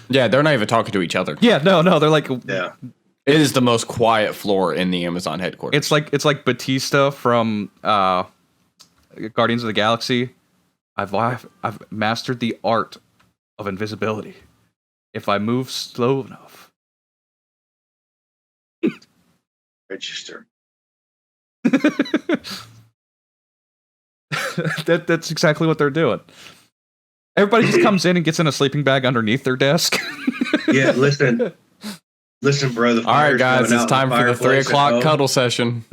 Yeah, they're not even talking to each other. Yeah, no, they're like, yeah. It is the most quiet floor in the Amazon headquarters. It's like Batista from Guardians of the Galaxy. I've mastered the art of invisibility. If I move slow enough. Register. That's exactly what they're doing. Everybody just comes in and gets in a sleeping bag underneath their desk. Yeah, listen, bro. All right, guys, it's time for the 3 o'clock cuddle session.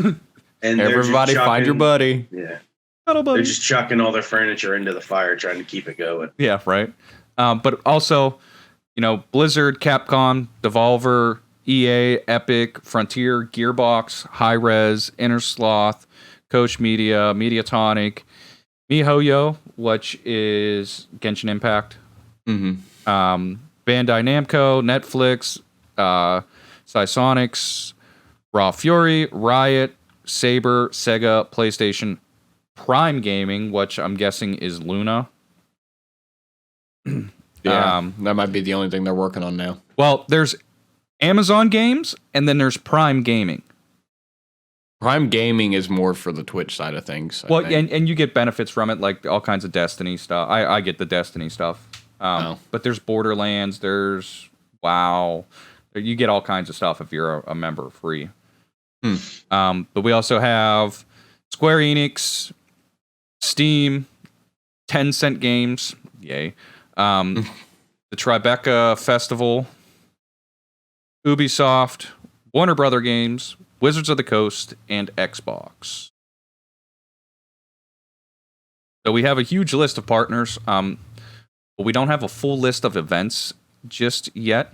And everybody find your buddy. Yeah. Cuddle buddy. They're just chucking all their furniture into the fire, trying to keep it going. Yeah, right. But also, you know, Blizzard, Capcom, Devolver, EA, Epic, Frontier, Gearbox, Hi-Rez, Innersloth, Koch Media, Mediatonic, MiHoYo, which is Genshin Impact, Bandai Namco, Netflix, Psysonics, Raw Fury, Riot, Saber, Sega, PlayStation, Prime Gaming, which I'm guessing is Luna. Yeah, that might be the only thing they're working on now. Well, there's Amazon Games, and then there's Prime Gaming. Prime Gaming is more for the Twitch side of things. Well, and you get benefits from it, like all kinds of Destiny stuff. I get the Destiny stuff. But there's Borderlands, there's WoW. You get all kinds of stuff if you're a member free. But we also have Square Enix, Steam, 10-cent games. Yay. The Tribeca Festival, Ubisoft, Warner Brother Games, Wizards of the Coast, and Xbox. So we have a huge list of partners, but we don't have a full list of events just yet.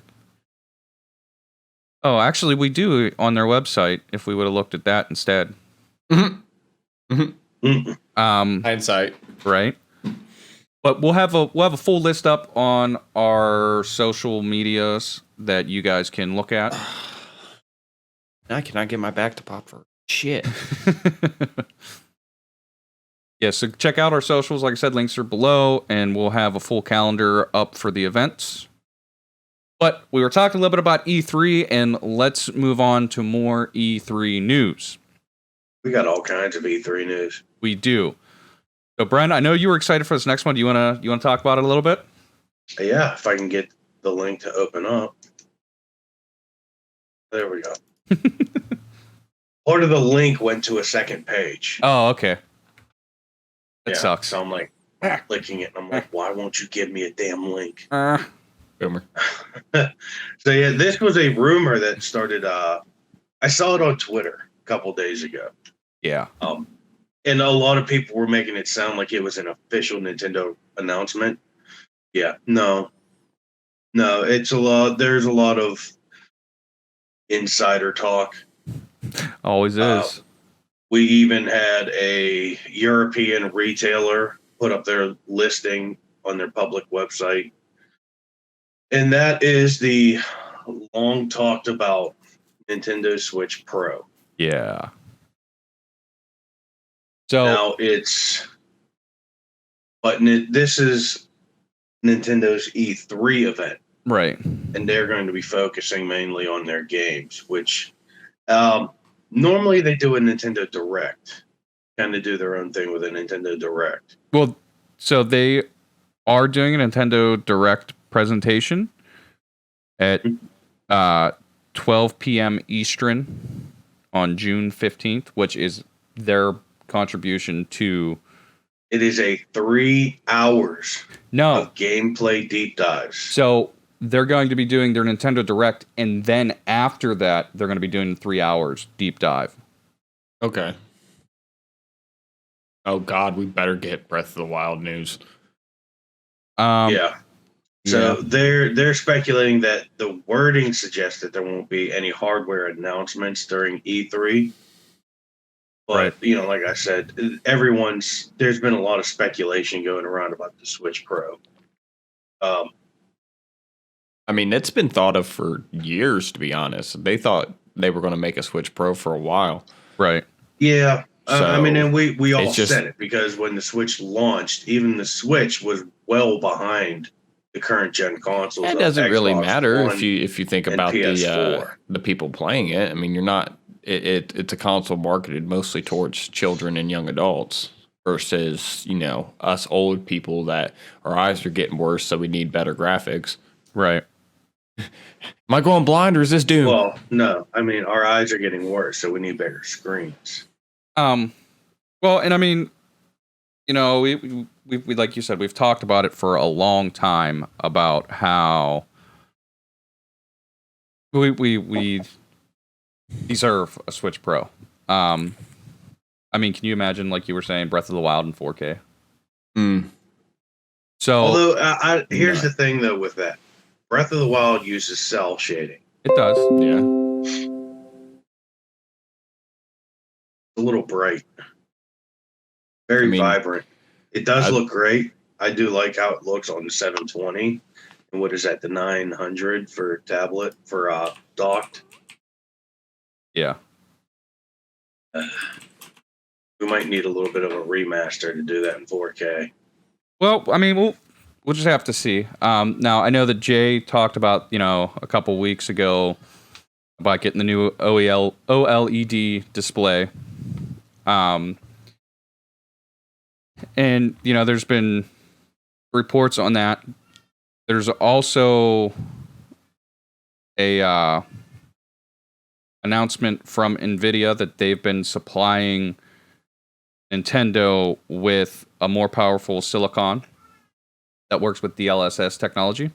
Oh, actually, we do on their website, if we would have looked at that instead. Hindsight. Right? But we'll have a full list up on our social medias that you guys can look at. I cannot get my back to pop for shit. Yeah, so check out our socials. Like I said, links are below, and we'll have a full calendar up for the events. But we were talking a little bit about E3, and let's move on to more E3 news. We got all kinds of E3 news. We do. So, Brent, I know you were excited for this next one. Do you wanna talk about it a little bit? Yeah, if I can get the link to open up. There we go. Part of the link went to a second page. Oh, okay. That sucks. So I'm like clicking it, and I'm like, why won't you give me a damn link? Boomer. So yeah, this was a rumor that started. I saw it on Twitter a couple days ago. Yeah. And a lot of people were making it sound like it was an official Nintendo announcement. Yeah, no, it's a lot. There's a lot of insider talk. Always is. We even had a European retailer put up their listing on their public website. And that is the long talked about Nintendo Switch Pro. Yeah. So Now this is Nintendo's E3 event. right. And they're going to be focusing mainly on their games, which normally they do a Nintendo Direct. Kind of do their own thing with a Nintendo Direct. Well, so they are doing a Nintendo Direct presentation at 12 p.m. Eastern on June 15th, which is their contribution to... It is a 3 hours of gameplay deep dives. So they're going to be doing their Nintendo Direct, and then after that, they're going to be doing 3 hours deep dive. Okay. Oh God, we better get Breath of the Wild news. Yeah. So they're speculating that the wording suggests that there won't be any hardware announcements during E3. But, like I said, there's been a lot of speculation going around about the Switch Pro. I mean, it's been thought of for years, to be honest. They thought they were going to make a Switch Pro for a while. Right. Yeah. So and we all said it, because when the Switch launched, even the Switch was well behind the current gen consoles. It doesn't really matter One if you think about the people playing it. I mean, you're not. It's a console marketed mostly towards children and young adults versus us old people that our eyes are getting worse, so we need better graphics. Right. Am I going blind, or is this Doom? Well, no. I mean, our eyes are getting worse, so we need bigger screens. Well, and I mean, we like you said, we've talked about it for a long time about how we deserve a Switch Pro. I mean, can you imagine, like you were saying, Breath of the Wild in 4K? So, although here's the thing though with that, Breath of the Wild uses cell shading. It does, yeah. A little bright, very vibrant. It does look great. I do like how it looks on the 720. And what is that, the 900 for tablet, for docked? Yeah. We might need a little bit of a remaster to do that in 4K. Well, I mean, we'll just have to see. Now, I know that Jay talked about, a couple weeks ago about getting the new OLED display. And, there's been reports on that. There's also a announcement from NVIDIA that they've been supplying Nintendo with a more powerful silicon that works with DLSS technology.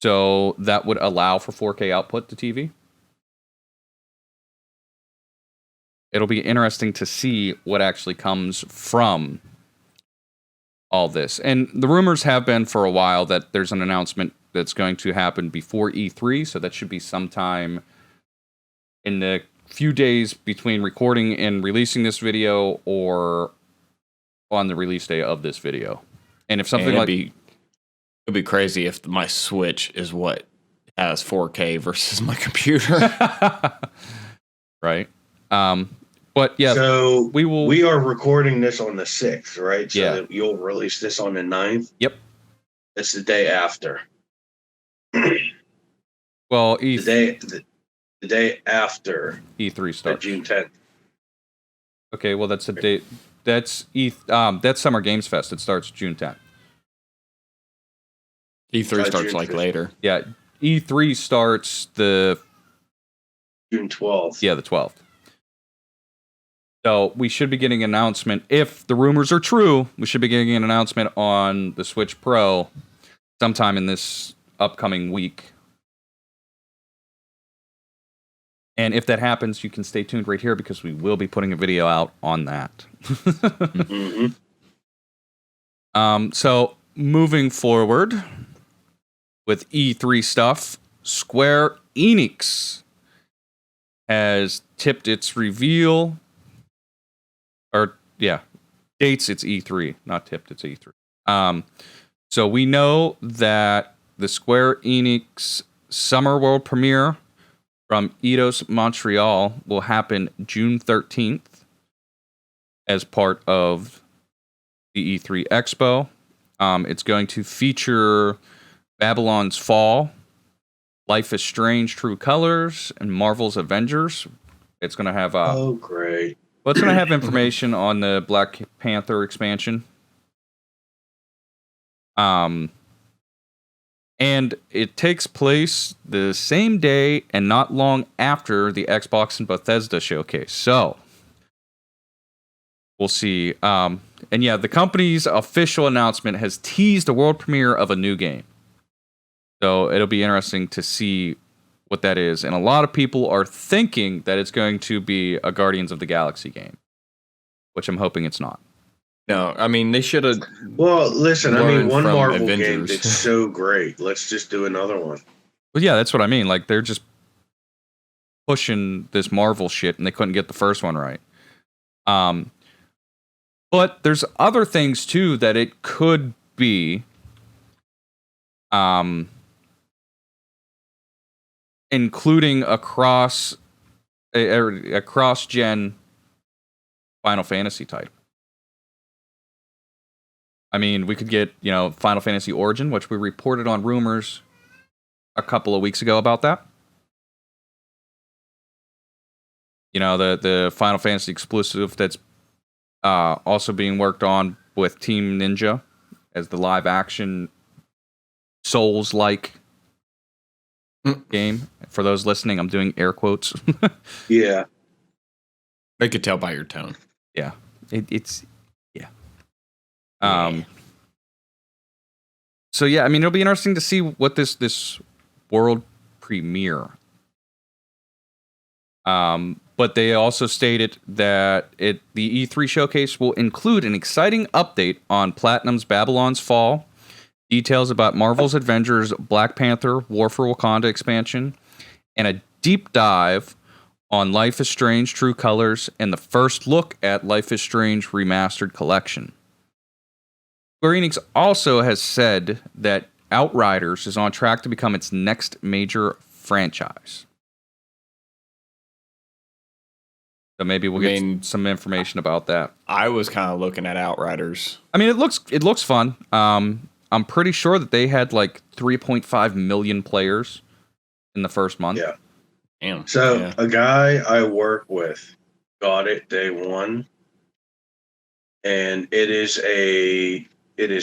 So that would allow for 4K output to TV. It'll be interesting to see what actually comes from all this. And the rumors have been for a while that there's an announcement that's going to happen before E3, so that should be sometime in the few days between recording and releasing this video, or on the release day of this video. And if something And like it'd be crazy if my Switch is what has 4K versus my computer. right, but yeah, So we we are recording this on the 6th, right? So Yeah. that you'll release this on the 9th. Yep. It's the day after. Well, The day after E3 starts. June 10th. Okay, well that's the date. That's that's Summer Games Fest. It starts June 10th. E3 starts June like 5th. later. Yeah, E3 starts June 12th. the 12th. So we should be getting an announcement. If the rumors are true, we should be getting an announcement on the Switch Pro sometime in this upcoming week. And if that happens, you can stay tuned right here because we will be putting a video out on that. Mm-hmm. So moving forward with E3 stuff, Square Enix has tipped its reveal, dates its E3, not tipped its E3. So we know that the Square Enix Summer World Premiere from Eidos Montreal will happen June 13th as part of the E3 Expo. It's going to feature Babylon's Fall, Life is Strange: True Colors, and Marvel's Avengers. It's going to have Oh, great. well, it's going to have information on the Black Panther expansion. And it takes place the same day and not long after the Xbox and Bethesda showcase. So we'll see. And yeah, the company's official announcement has teased a world premiere of a new game. So it'll be interesting to see what that is. And a lot of people are thinking that it's going to be a Guardians of the Galaxy game, which I'm hoping it's not. No, I mean, they should have. Well, listen, I mean, learned one from Marvel game Avengers. that's so great. Let's just do another one. Well, yeah, that's what I mean. Like, they're just pushing this Marvel shit, and they couldn't get the first one right. But there's other things, too, that it could be. Including a cross-gen Final Fantasy title. I mean, we could get, Final Fantasy Origin, which we reported on rumors a couple of weeks ago about that. The Final Fantasy exclusive that's also being worked on with Team Ninja as the live-action Souls-like game. For those listening, I'm doing air quotes. Yeah. I could tell by your tone. Yeah. It's. So yeah, I mean, it'll be interesting to see what this world premiere. But they also stated that the E3 showcase will include an exciting update on Platinum's Babylon's Fall, details about Marvel's Avengers, Black Panther, War for Wakanda expansion, and a deep dive on Life is Strange: True Colors and the first look at Life is Strange Remastered Collection. Square Enix also has said that Outriders is on track to become its next major franchise. So maybe we'll get some information about that. I was kind of looking at Outriders. I mean, it looks fun. I'm pretty sure that they had like 3.5 million players in the first month. Yeah. Damn. So Yeah. a guy I work with got it day one, and it is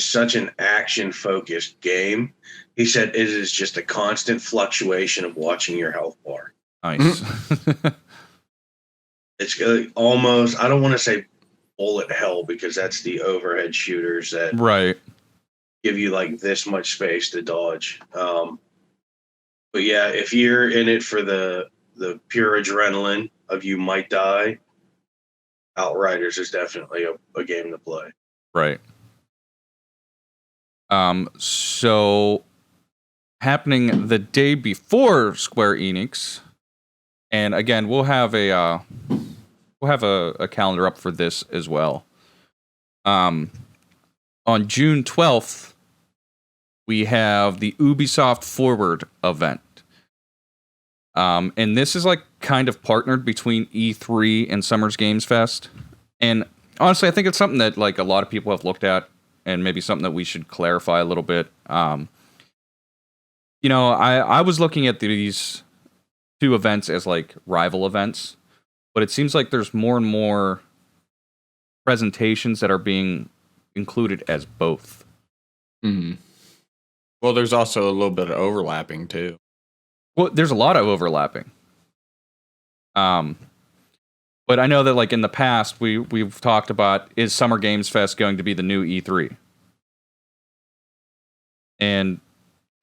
such an action-focused game. He said it is just a constant fluctuation of watching your health bar. Nice. It's almost, I don't want to say bullet hell because that's the overhead shooters that Right. give you like this much space to dodge. But yeah, if you're in it for the pure adrenaline of you might die, Outriders is definitely a game to play. Right. So happening the day before Square Enix, and again, we'll have a calendar up for this as well. On June 12th, we have the Ubisoft Forward event. And this is like kind of partnered between E3 and Summer's Games Fest. And honestly, I think it's something that like a lot of people have looked at and maybe something that we should clarify a little bit. I was looking at these two events as like rival events, but it seems like there's more and more presentations that are being included as both. Mm-hmm. Well, there's also a little bit of overlapping too. Well, there's a lot of overlapping. But I know that like in the past we've talked about, is Summer Games Fest going to be the new E3? And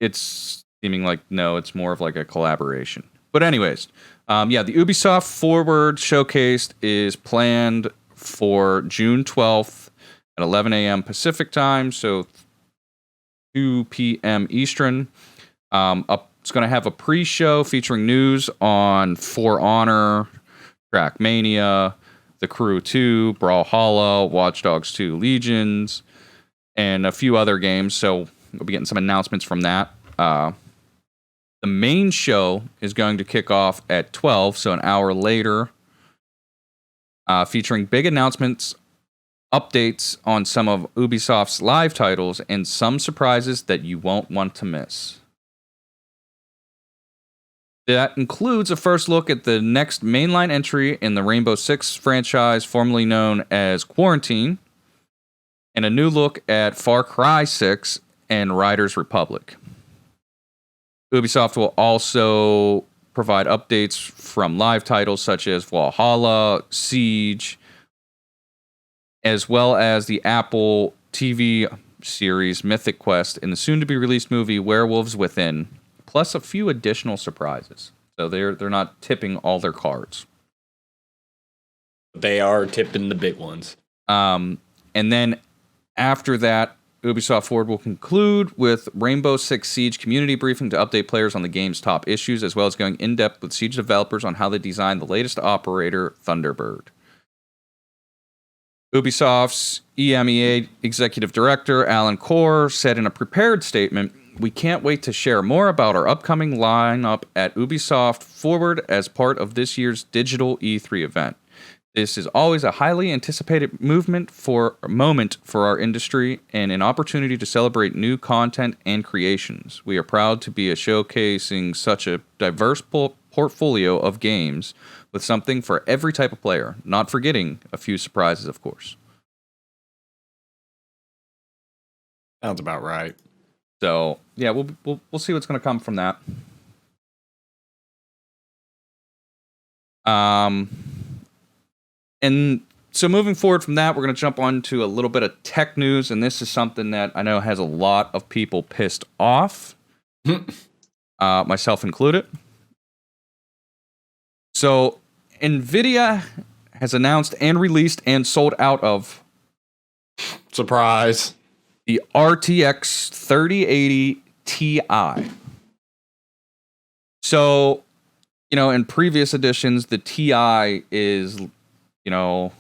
it's seeming like no, it's more of like a collaboration. But anyways, the Ubisoft Forward Showcase is planned for June 12th at 11 a.m. Pacific time, so 2 p.m. Eastern. It's going to have a pre-show featuring news on For Honor, Trackmania, The Crew 2, Brawlhalla, Watch Dogs 2 Legions, and a few other games. So we'll be getting some announcements from that. The main show is going to kick off at 12, so an hour later, featuring big announcements, updates on some of Ubisoft's live titles, and some surprises that you won't want to miss. That includes a first look at the next mainline entry in the Rainbow Six franchise, formerly known as Quarantine, and a new look at Far Cry 6 and Riders Republic. Ubisoft will also provide updates from live titles such as Valhalla, Siege, as well as the Apple TV series Mythic Quest and the soon-to-be-released movie Werewolves Within, plus a few additional surprises. So they're not tipping all their cards. They are tipping the big ones. And then after that, Ubisoft Forward will conclude with Rainbow Six Siege community briefing to update players on the game's top issues, as well as going in-depth with Siege developers on how they designed the latest operator, Thunderbird. Ubisoft's EMEA Executive Director, Alan Core, said in a prepared statement, "We can't wait to share more about our upcoming lineup at Ubisoft Forward as part of this year's digital E3 event. This is always a highly anticipated moment for our industry and an opportunity to celebrate new content and creations. We are proud to be showcasing such a diverse portfolio of games with something for every type of player, not forgetting a few surprises, of course." Sounds about right. So yeah, we'll see what's going to come from that. And so moving forward from that, we're going to jump on to a little bit of tech news, and this is something that I know has a lot of people pissed off, myself included. So NVIDIA has announced and released and sold out of Surprise. the RTX 3080 Ti. So, in previous editions, the Ti is, an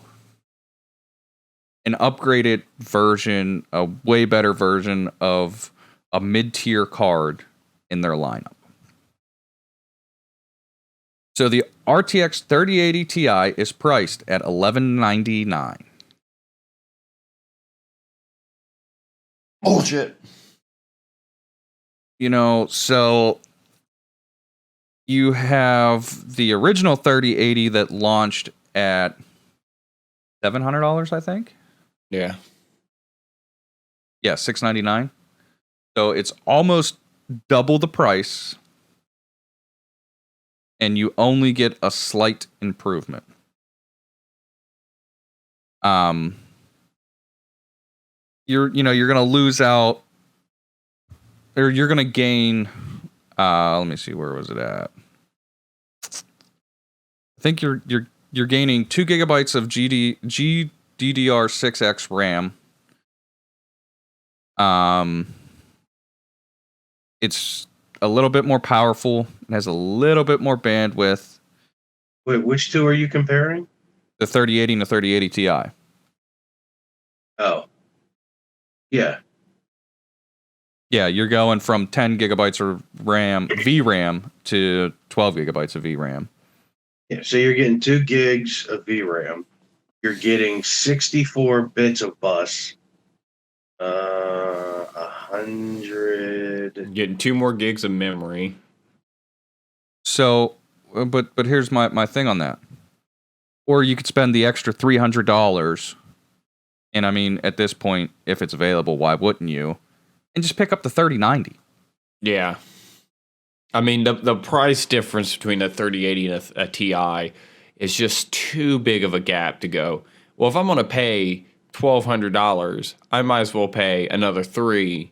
upgraded version, a way better version of a mid-tier card in their lineup. So the RTX 3080 Ti is priced at $1199. Bullshit. So you have the original 3080 that launched at $700, I think. Yeah. Yeah, $699. So it's almost double the price, and you only get a slight improvement. You're gonna lose out, or you're gonna gain. Let me see, where was it at? I think you're gaining 2 gigabytes of GDDR6X RAM. It's a little bit more powerful. It has a little bit more bandwidth. Wait, which two are you comparing? The 3080 and the 3080 Ti. Oh, yeah. Yeah, you're going from 10 gigabytes of RAM, VRAM, to 12 gigabytes of VRAM. Yeah. So you're getting 2 gigs of VRAM. You're getting 64 bits of bus. 100. Getting 2 more gigs of memory. So, but here's my thing on that. Or you could spend the extra $300, and I mean, at this point, if it's available, why wouldn't you? And just pick up the 3090. Yeah. I mean, the price difference between a 3080 and a TI is just too big of a gap to go, well, if I'm going to pay $1,200, I might as well pay another $3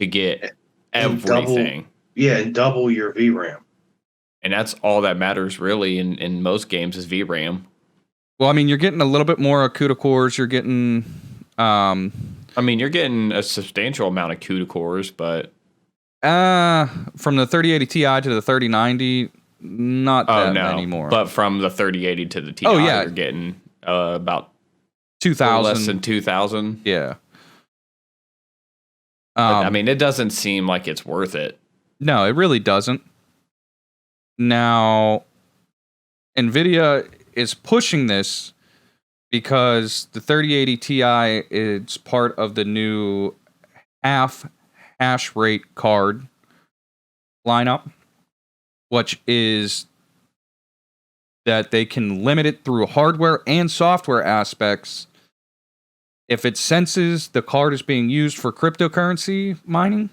to get everything. And double your VRAM. And that's all that matters, really, in most games is VRAM. Well, I mean, you're getting a little bit more CUDA cores. You're getting... I mean, you're getting a substantial amount of CUDA cores, but... from the 3080 Ti to the 3090, not that many more. But from the 3080 to the Ti, you're getting about 2,000. Less than 2,000. Yeah. I mean, it doesn't seem like it's worth it. No, it really doesn't. Now, NVIDIA is pushing this because the 3080 Ti is part of the new half hash rate card lineup, which is that they can limit it through hardware and software aspects. If it senses the card is being used for cryptocurrency mining,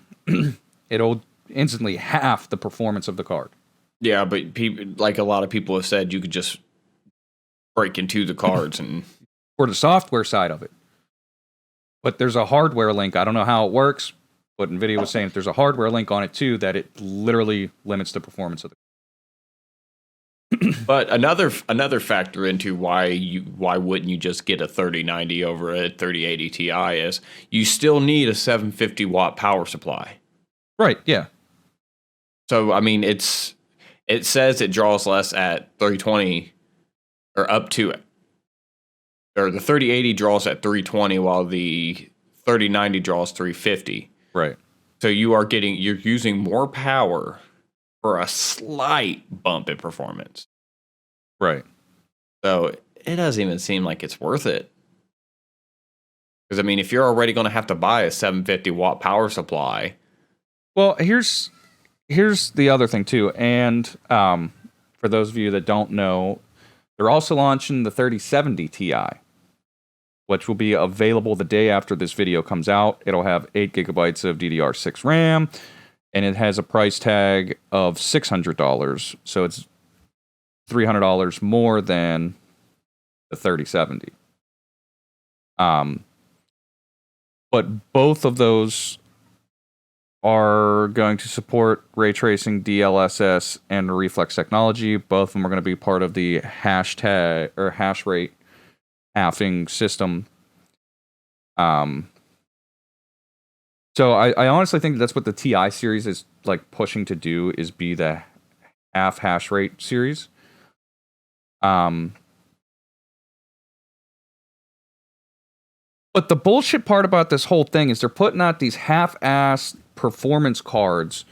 it'll instantly half the performance of the card. Yeah, but like a lot of people have said, you could just break into the cards and... For the software side of it. But there's a hardware link. I don't know how it works, but NVIDIA was saying if there's a hardware link on it too, that it literally limits the performance of the But another factor into why wouldn't you just get a 3090 over a 3080 Ti is you still need a 750 watt power supply. Right, yeah. So I mean it says it draws less at 320 or up to it. Or the 3080 draws at 320 while the 3090 draws 350. Right. So you're using more power for a slight bump in performance. Right. So it doesn't even seem like it's worth it. Because, I mean, if you're already going to have to buy a 750 watt power supply. Well, here's the other thing, too. And for those of you that don't know, they're also launching the 3070 Ti, which will be available the day after this video comes out. It'll have 8 gigabytes of DDR6 RAM, and it has a price tag of $600. So it's $300 more than the 3070. But both of those are going to support ray tracing, DLSS, and reflex technology. Both of them are going to be part of the hashtag or hash rate halving system. So I honestly think that's what the TI series is like pushing to do, is be the half hash rate series. But the bullshit part about this whole thing is they're putting out these half-assed performance cards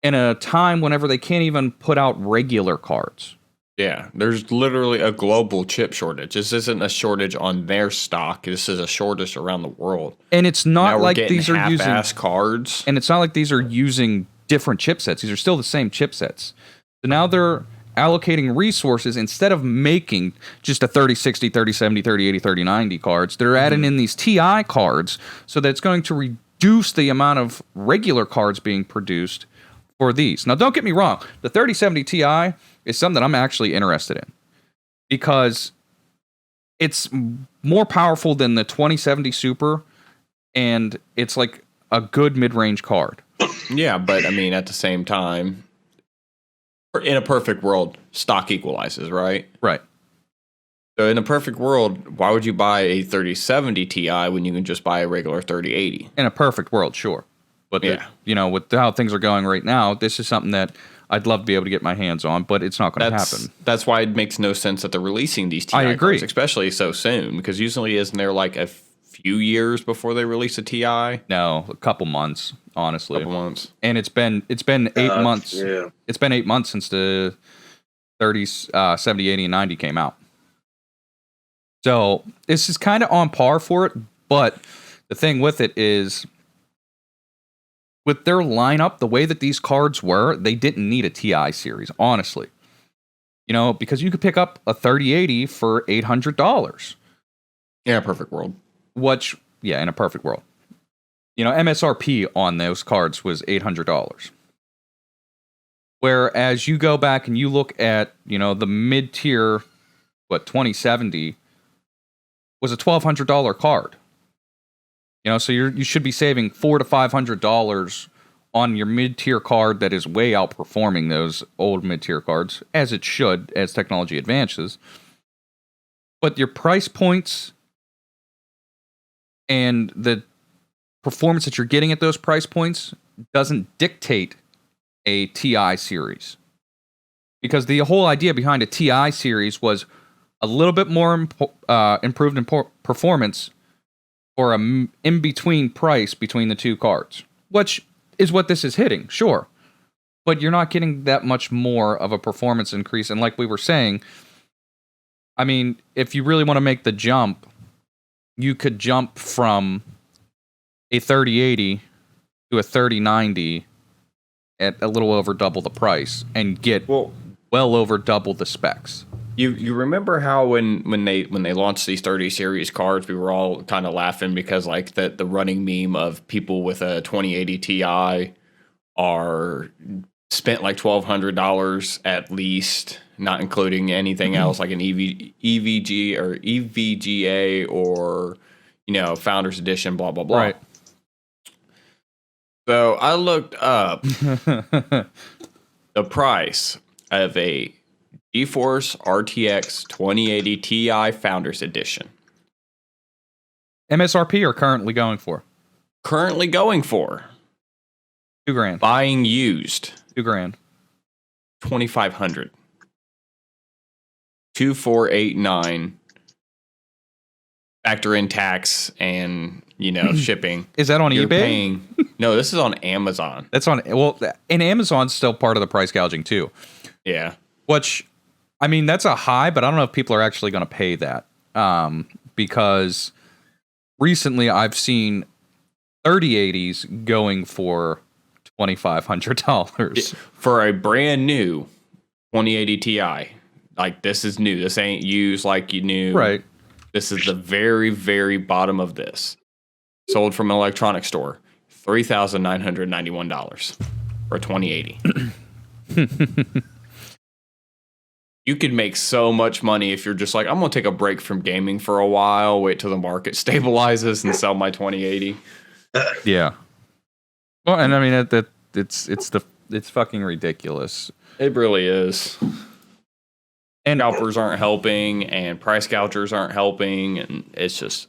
in a time whenever they can't even put out regular cards. Yeah, there's literally a global chip shortage. This isn't a shortage on their stock. This is a shortage around the world. And it's not like these are using half-ass cards. And it's not like these are using different chipsets. These are still the same chipsets. So now they're allocating resources. Instead of making just a 3060, 3070, 3080, 3090 cards, they're adding in these TI cards so that it's going to reduce the amount of regular cards being produced for these. Now, don't get me wrong. The 3070 Ti is something that I'm actually interested in because it's more powerful than the 2070 Super, and it's like a good mid-range card. Yeah, but I mean, at the same time, in a perfect world, stock equalizes, right? Right. So in a perfect world, why would you buy a 3070 Ti when you can just buy a regular 3080? In a perfect world, sure. But, with how things are going right now, this is something that I'd love to be able to get my hands on, but it's not going to happen. That's why it makes no sense that they're releasing these TI I agree. cards, especially so soon, because usually isn't there like a few years before they release a TI. No, a couple months, honestly. Couple months. And it's been 8 months. Yeah. It's been 8 months since the 30s, 70, 80, and 90 came out. So this is kind of on par for it, but the thing with it is, with their lineup, the way that these cards were, they didn't need a TI series, honestly. You know, because you could pick up a 3080 for $800. In a perfect world. Which, yeah, in a perfect world. You know, MSRP on those cards was $800. Whereas you go back and you look at, you know, the mid-tier, 2070 was a $1,200 card. You know, so you should be saving $400 to $500 on your mid-tier card that is way outperforming those old mid-tier cards, as it should, as technology advances. But your price points and the performance that you're getting at those price points doesn't dictate a TI series. Because the whole idea behind a TI series was a little bit more improved in performance for a in-between price between the two cards, which is what this is hitting, sure. But you're not getting that much more of a performance increase. And like we were saying, I mean, if you really want to make the jump, you could jump from a 3080 to a 3090 at a little over double the price and get well over double the specs. You remember how when they launched these 30 series cards, we were all kind of laughing because like the running meme of people with a 2080 Ti are spent like $1,200 at least, not including anything else like an EVG or EVGA or, you know, Founders Edition, blah blah blah. Right. So I looked up the price of a GeForce RTX 2080 Ti Founders Edition. MSRP are currently going for $2,000. Buying used $2,000. $2,500. 2,489. Factor in tax and, you know, shipping. Is that on You're eBay? No, this is on Amazon. That's on, well, and Amazon's still part of the price gouging too. Yeah. Which, I mean, that's a high, but I don't know if people are actually going to pay that. Because recently I've seen 3080s going for $2,500. For a brand new 2080 Ti. Like, this is new. This ain't used like you knew. Right. This is the very, very bottom of this. Sold from an electronics store. $3,991 for a 2080. You could make so much money if you're just like, I'm going to take a break from gaming for a while, wait till the market stabilizes and sell my 2080. Yeah. Well, and I mean, it's fucking ridiculous. It really is. And Scalpers aren't helping, and price gougers aren't helping, and it's just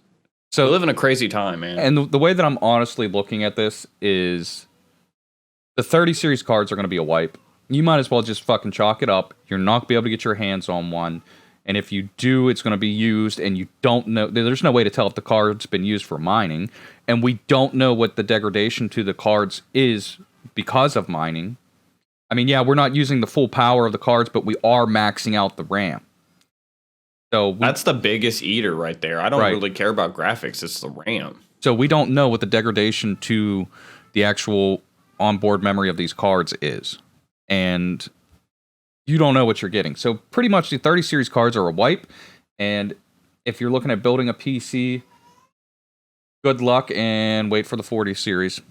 so we live in a crazy time, man. And the way that I'm honestly looking at this is the 30 series cards are going to be a wipe. You might as well just fucking chalk it up. You're not going to be able to get your hands on one. And if you do, it's going to be used, and you don't know. There's no way to tell if the card's been used for mining. And we don't know what the degradation to the cards is because of mining. I mean, yeah, we're not using the full power of the cards, but we are maxing out the RAM. So that's the biggest eater right there. I don't really care about graphics. It's the RAM. So we don't know what the degradation to the actual onboard memory of these cards is. And you don't know what you're getting. So pretty much the 30 series cards are a wipe. And if you're looking at building a PC, good luck and wait for the 40 series.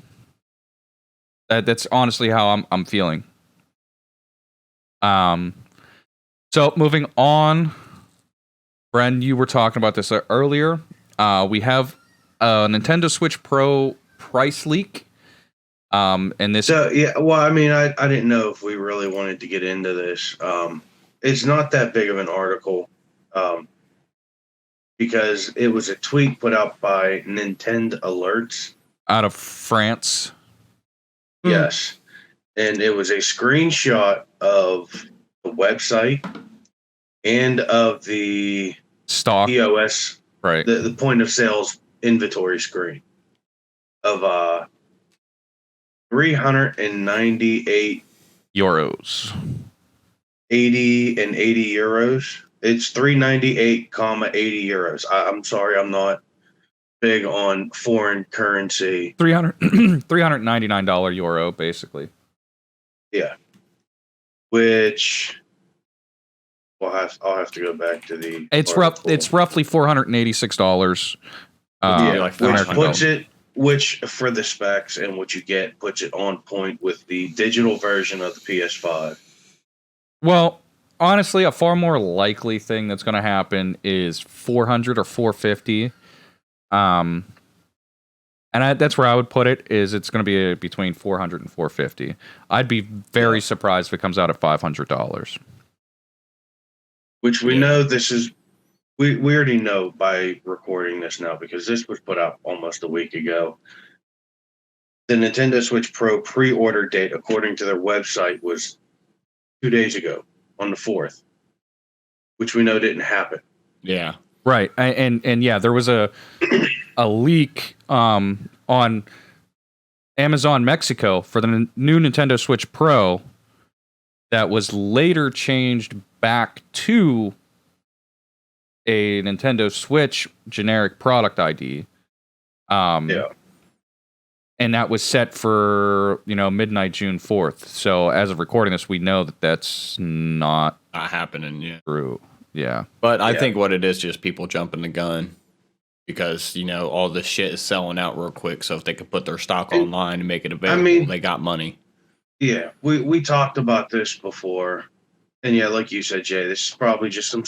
That's honestly how I'm feeling. So moving on, Bren, you were talking about this earlier. We have a Nintendo Switch Pro price leak. And this. So yeah, well, I mean, I didn't know if we really wanted to get into this. It's not that big of an article, because it was a tweet put out by Nintendo Alerts out of France. Yes. And it was a screenshot of the website and of the stock POS, right? The point of sales inventory screen of 398 Euros. 80 and 80 euros. It's 398, 80 euros. I'm sorry, I'm not big on foreign currency. $399 euro, basically. Yeah. Which I'll have to go back to the It's roughly $486. Like which for the specs and what you get puts it on point with the digital version of the PS5. Well, honestly, a far more likely thing that's going to happen is 400 or 450. And that's where I would put it. Is it's going to be between 400 and 450. I'd be very surprised if it comes out at $500. Which we know this is. We already know by recording this now because this was put out almost a week ago. The Nintendo Switch Pro pre-order date, according to their website, was 2 days ago on the 4th, which we know didn't happen. Yeah. Right. And yeah, there was a leak on Amazon Mexico for the new Nintendo Switch Pro that was later changed back to a Nintendo Switch generic product ID. And that was set for, midnight June 4th. So as of recording this, we know that that's not happening yet. True. Yeah. But I think what it is just people jumping the gun because, all this shit is selling out real quick. So if they could put their stock online and make it available, they got money. Yeah. We talked about this before. And yeah, like you said, Jay, this is probably just some...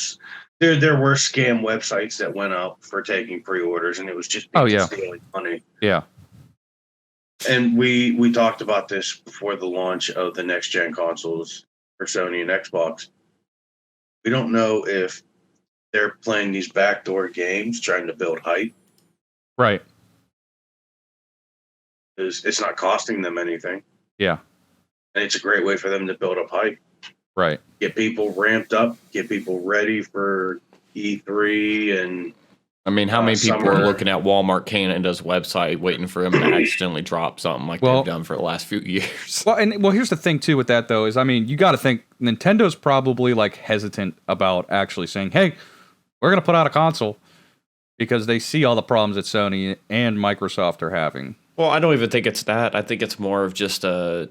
There were scam websites that went up for taking pre-orders, and it was just stealing money. Yeah. And we talked about this before the launch of the next-gen consoles for Sony and Xbox. We don't know if they're playing these backdoor games, trying to build hype. Right. It's not costing them anything. Yeah. And it's a great way for them to build up hype. Right. Get people ramped up, get people ready for E3 and... I mean, how many people are looking at Walmart Canada's website waiting for them to accidentally drop something like they've done for the last few years? Well, here's the thing, too, with that, though, is, you got to think Nintendo's probably, hesitant about actually saying, hey, we're going to put out a console because they see all the problems that Sony and Microsoft are having. Well, I don't even think it's that. I think it's more of just the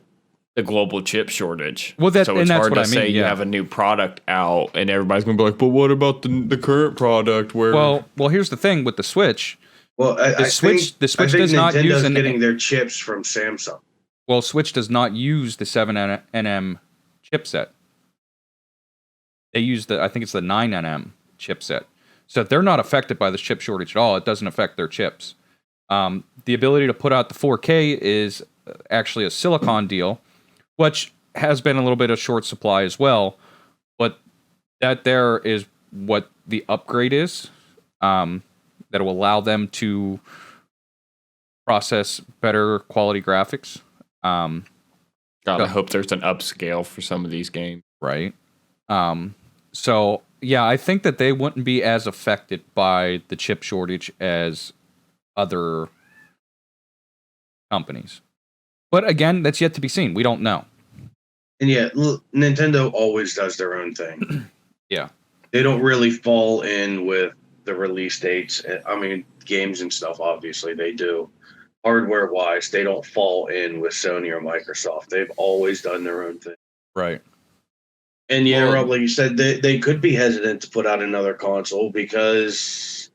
global chip shortage. Well, so it's hard to say you have a new product out and everybody's going to be like, but what about the current product? Where? Well, here's the thing with the Switch. Well, the Switch does not use getting their chips from Samsung. Well, Switch does not use the 7nm chipset. They use I think it's the 9nm chipset. So they're not affected by this chip shortage at all. It doesn't affect their chips. The ability to put out the 4K is actually a silicon deal, which has been a little bit of short supply as well. But that there is what the upgrade is, that will allow them to process better quality graphics. God, I hope there's an upscale for some of these games. Right. So, yeah, I think that they wouldn't be as affected by the chip shortage as other companies. But again, that's yet to be seen. We don't know. And yeah, Nintendo always does their own thing. Yeah. They don't really fall in with the release dates. Games and stuff, obviously, they do. Hardware-wise, they don't fall in with Sony or Microsoft. They've always done their own thing. Right. And yeah, Rob, like you said, they could be hesitant to put out another console because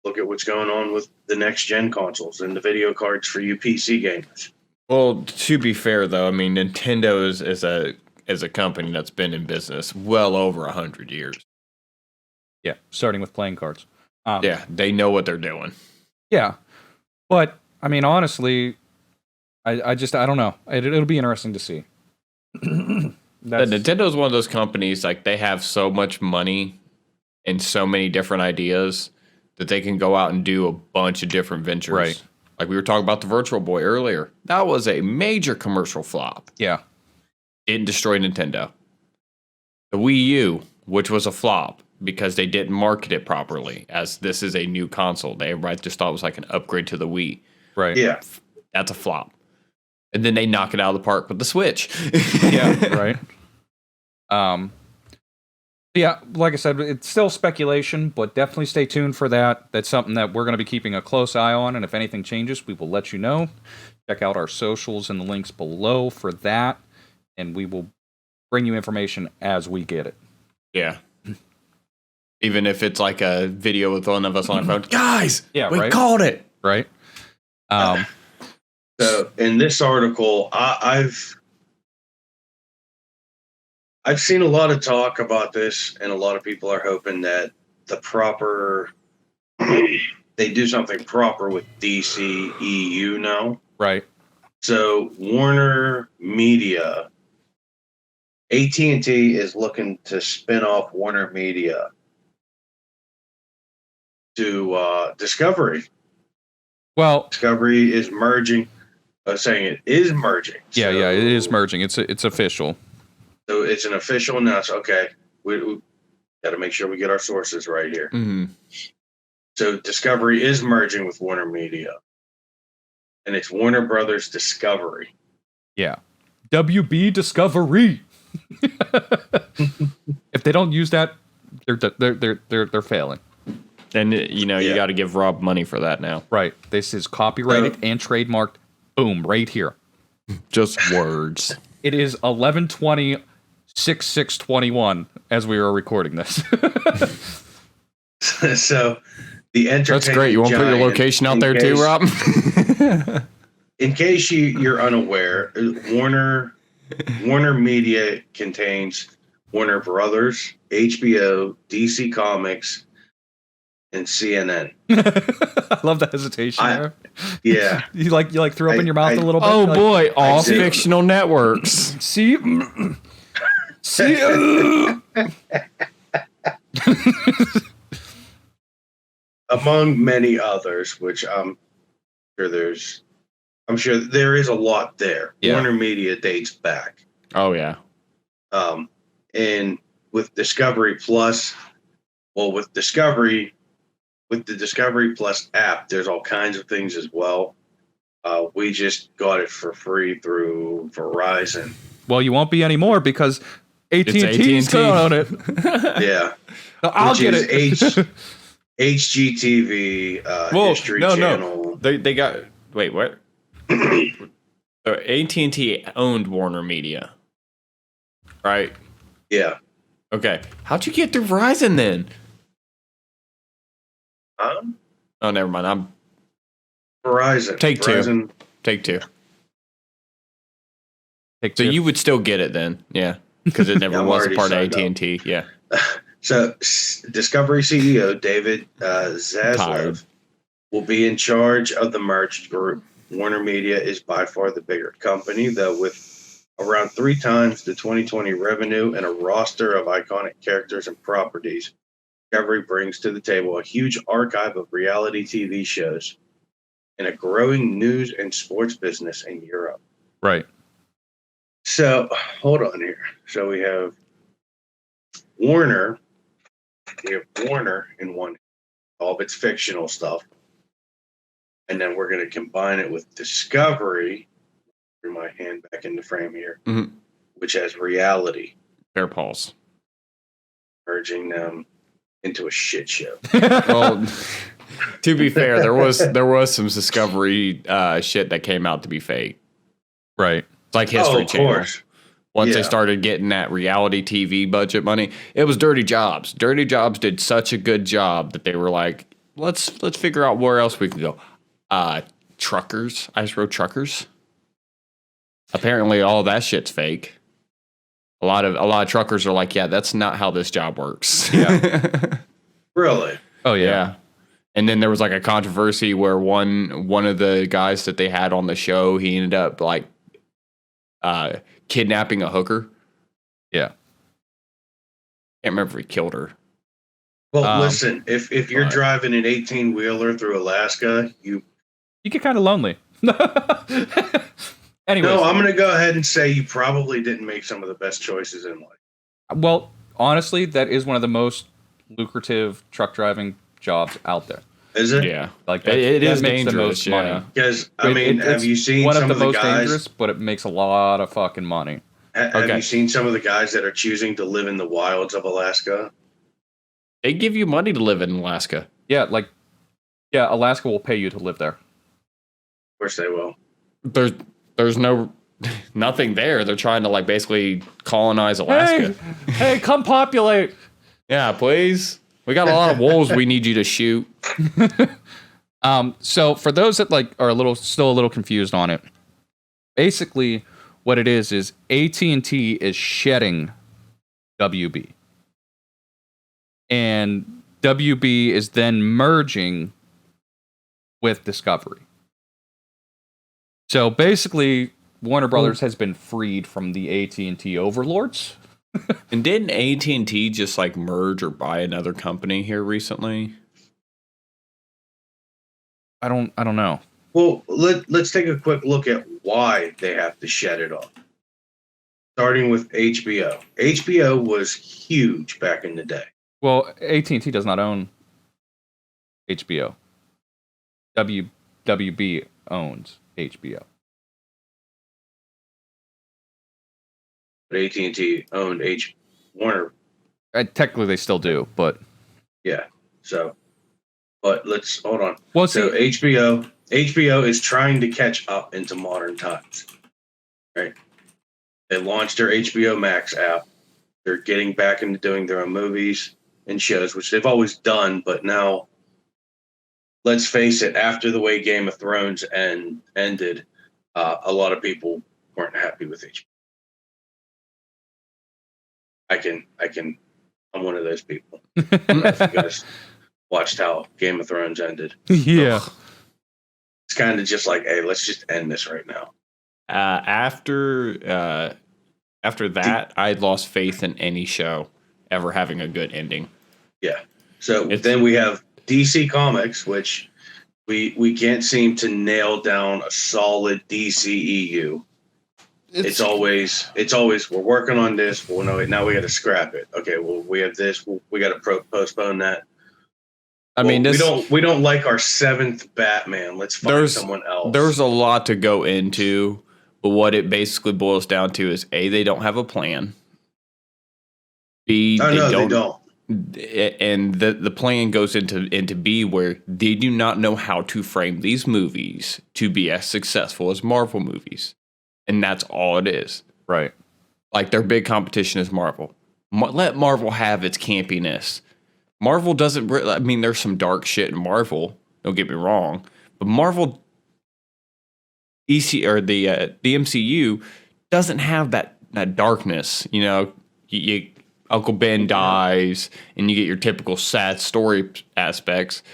look at what's going on with the next-gen consoles and the video cards for you PC gamers. Well, to be fair, though, Nintendo is a company that's been in business well over 100 years. Yeah, starting with playing cards. Yeah, they know what they're doing. Yeah, but honestly, I don't know. It'll be interesting to see. Nintendo's one of those companies, they have so much money and so many different ideas that they can go out and do a bunch of different ventures. Right. Like we were talking about the Virtual Boy earlier. That was a major commercial flop. Yeah. It destroyed Nintendo. The Wii U, which was a flop, because they didn't market it properly, as this is a new console. Everybody just thought it was like an upgrade to the Wii. Right. Yeah. That's a flop. And then they knock it out of the park with the Switch. Yeah, right. Yeah, like I said, it's still speculation, but definitely stay tuned for that. That's something that we're going to be keeping a close eye on, and if anything changes, we will let you know. Check out our socials and the links below for that, and we will bring you information as we get it. Yeah. Even if it's like a video with one of us on our phone. Guys, yeah, we right? called it. Right. So in this article, I've seen a lot of talk about this, and a lot of people are hoping that they do something proper with DC EU now. Right. So Warner Media, AT&T is looking to spin off Warner Media to Discovery. Well, Discovery is merging. I was saying it is merging. Yeah, it is merging. It's official. So it's an official announcement. Okay, we got to make sure we get our sources right here. Mm-hmm. So Discovery is merging with Warner Media, and it's Warner Brothers Discovery. Yeah, WB Discovery. If they don't use that, they're failing. And you got to give Rob money for that now. Right. This is copyrighted and trademarked. Boom, right here. Just words. It is 11/20/6621 as we are recording this. So the entertainment. That's great. You want to put your location out there too, Rob? In case you're unaware, Warner Media contains Warner Brothers, HBO, DC Comics, and CNN. I love the hesitation there. Yeah. You threw up in your mouth a little bit. Oh like, boy, all fictional networks. See? Among many others, which I'm sure there is a lot there. Yeah. Warner Media dates back. Oh yeah. And with Discovery Plus, with the Discovery Plus app, there's all kinds of things as well. We just got it for free through Verizon. Well, you won't be anymore because AT&T's going on it. Yeah. I'll get it. HGTV, History Channel. They got. Wait, what? So AT&T owned Warner Media, right? Yeah. Okay. How'd you get through Verizon then? Oh, never mind. I'm Verizon. Take two. Verizon. Take two. So you would still get it then, yeah, because it never was a part of AT&T. Yeah. So Discovery CEO David Zaslav will be in charge of the merged group. Warner Media is by far the bigger company, though, with around 3 times the 2020 revenue and a roster of iconic characters and properties. Discovery brings to the table a huge archive of reality TV shows and a growing news and sports business in Europe. Right. So, hold on here. So we have Warner. We have Warner in one, all of its fictional stuff. And then we're going to combine it with Discovery. Bring my hand back in the frame here, which has reality. Fair pulse. Merging them into a shit show. Well, to be fair, there was some Discovery shit that came out to be fake. Right. It's like History Channel. Course. Once they started getting that reality TV budget money, it was Dirty Jobs. Dirty Jobs did such a good job that they were like, let's figure out where else we can go. Truckers, Ice Road Truckers. Apparently, all that shit's fake. A lot of truckers are like, yeah, that's not how this job works. Yeah. Really? Oh yeah. And then there was like a controversy where one of the guys that they had on the show, he ended up like kidnapping a hooker. Yeah. Can't remember if he killed her. Well, listen, if you're driving an 18-wheeler through Alaska, you get kind of lonely. Anyways, no, I'm going to go ahead and say you probably didn't make some of the best choices in life. Well, honestly, that is one of the most lucrative truck driving jobs out there. Is it? Yeah, Like it is makes the dangerous. most money. Yeah, Because I mean, have It's you seen one some of the of the most guys? dangerous, but it makes a lot of fucking money. Have Okay. you seen some of the guys that are choosing to live in the wilds of Alaska? they give you money to live in Alaska. Yeah, Alaska will pay you to live there. Of course they will. There's no nothing there. They're trying to like basically colonize Alaska. Hey, come populate. Yeah, please. We got a lot of wolves we need you to shoot. So for those that like are still a little confused on it, basically what it is AT&T is shedding WB. And WB is then merging with Discovery. So basically Warner Brothers has been freed from the AT&T overlords. And didn't AT&T just like merge or buy another company here recently? I don't know. Well, let's take a quick look at why they have to shed it off. Starting with HBO. HBO was huge back in the day. Well, AT&T does not own HBO. WB owns HBO. But AT&T owned Warner. Technically, they still do, but Yeah. So, but let's hold on. well, So see, HBO is trying to catch up into modern times. Right. They launched their HBO Max app. They're getting back into doing their own movies and shows, which they've always done, but now, let's face it, after the way Game of Thrones ended, a lot of people weren't happy with HBO. I'm one of those people. I don't know if you guys watched how Game of Thrones ended. yeah. It's kind of just like, hey, let's just end this right now. After that, I lost faith in any show ever having a good ending. Yeah. So then we have DC Comics, which we can't seem to nail down a solid DCEU. It's always we're working on this. Well, no, now we got to scrap it. Okay, well we have this. We got to postpone that. I mean, we don't like our 7th Batman. Let's find someone else. There's a lot to go into, but what it basically boils down to is A, they don't have a plan. B, they don't. And the plan goes into B, where they do not know how to frame these movies to be as successful as Marvel movies. And that's all it is. Right. Like, their big competition is Marvel. Let Marvel have its campiness. Marvel doesn't... I mean, there's some dark shit in Marvel. Don't get me wrong. But Marvel... the MCU doesn't have that darkness. You know, Uncle Ben dies, and you get your typical sad story aspects.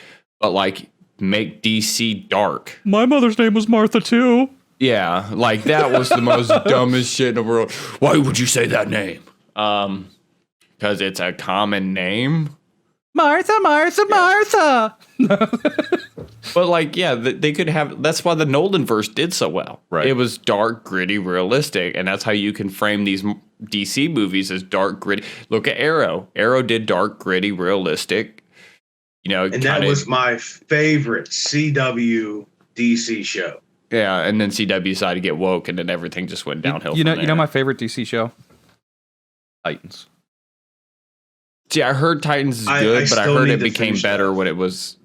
But, like, make DC dark. My mother's name was Martha, too. Yeah, like, that was the most dumbest shit in the world. Why would you say that name? Because it's a common name. Martha. But, like, yeah, they could have... That's why the Nolanverse did so well. Right. It was dark, gritty, realistic, and that's how you can frame these DC movies as dark, gritty. Look at Arrow. Arrow did dark, gritty, realistic. You know, and that was my favorite CW DC show. Yeah, and then CW decided to get woke, and then everything just went downhill. You know my favorite DC show? Titans. See, I heard Titans is good, but I heard it became better when it was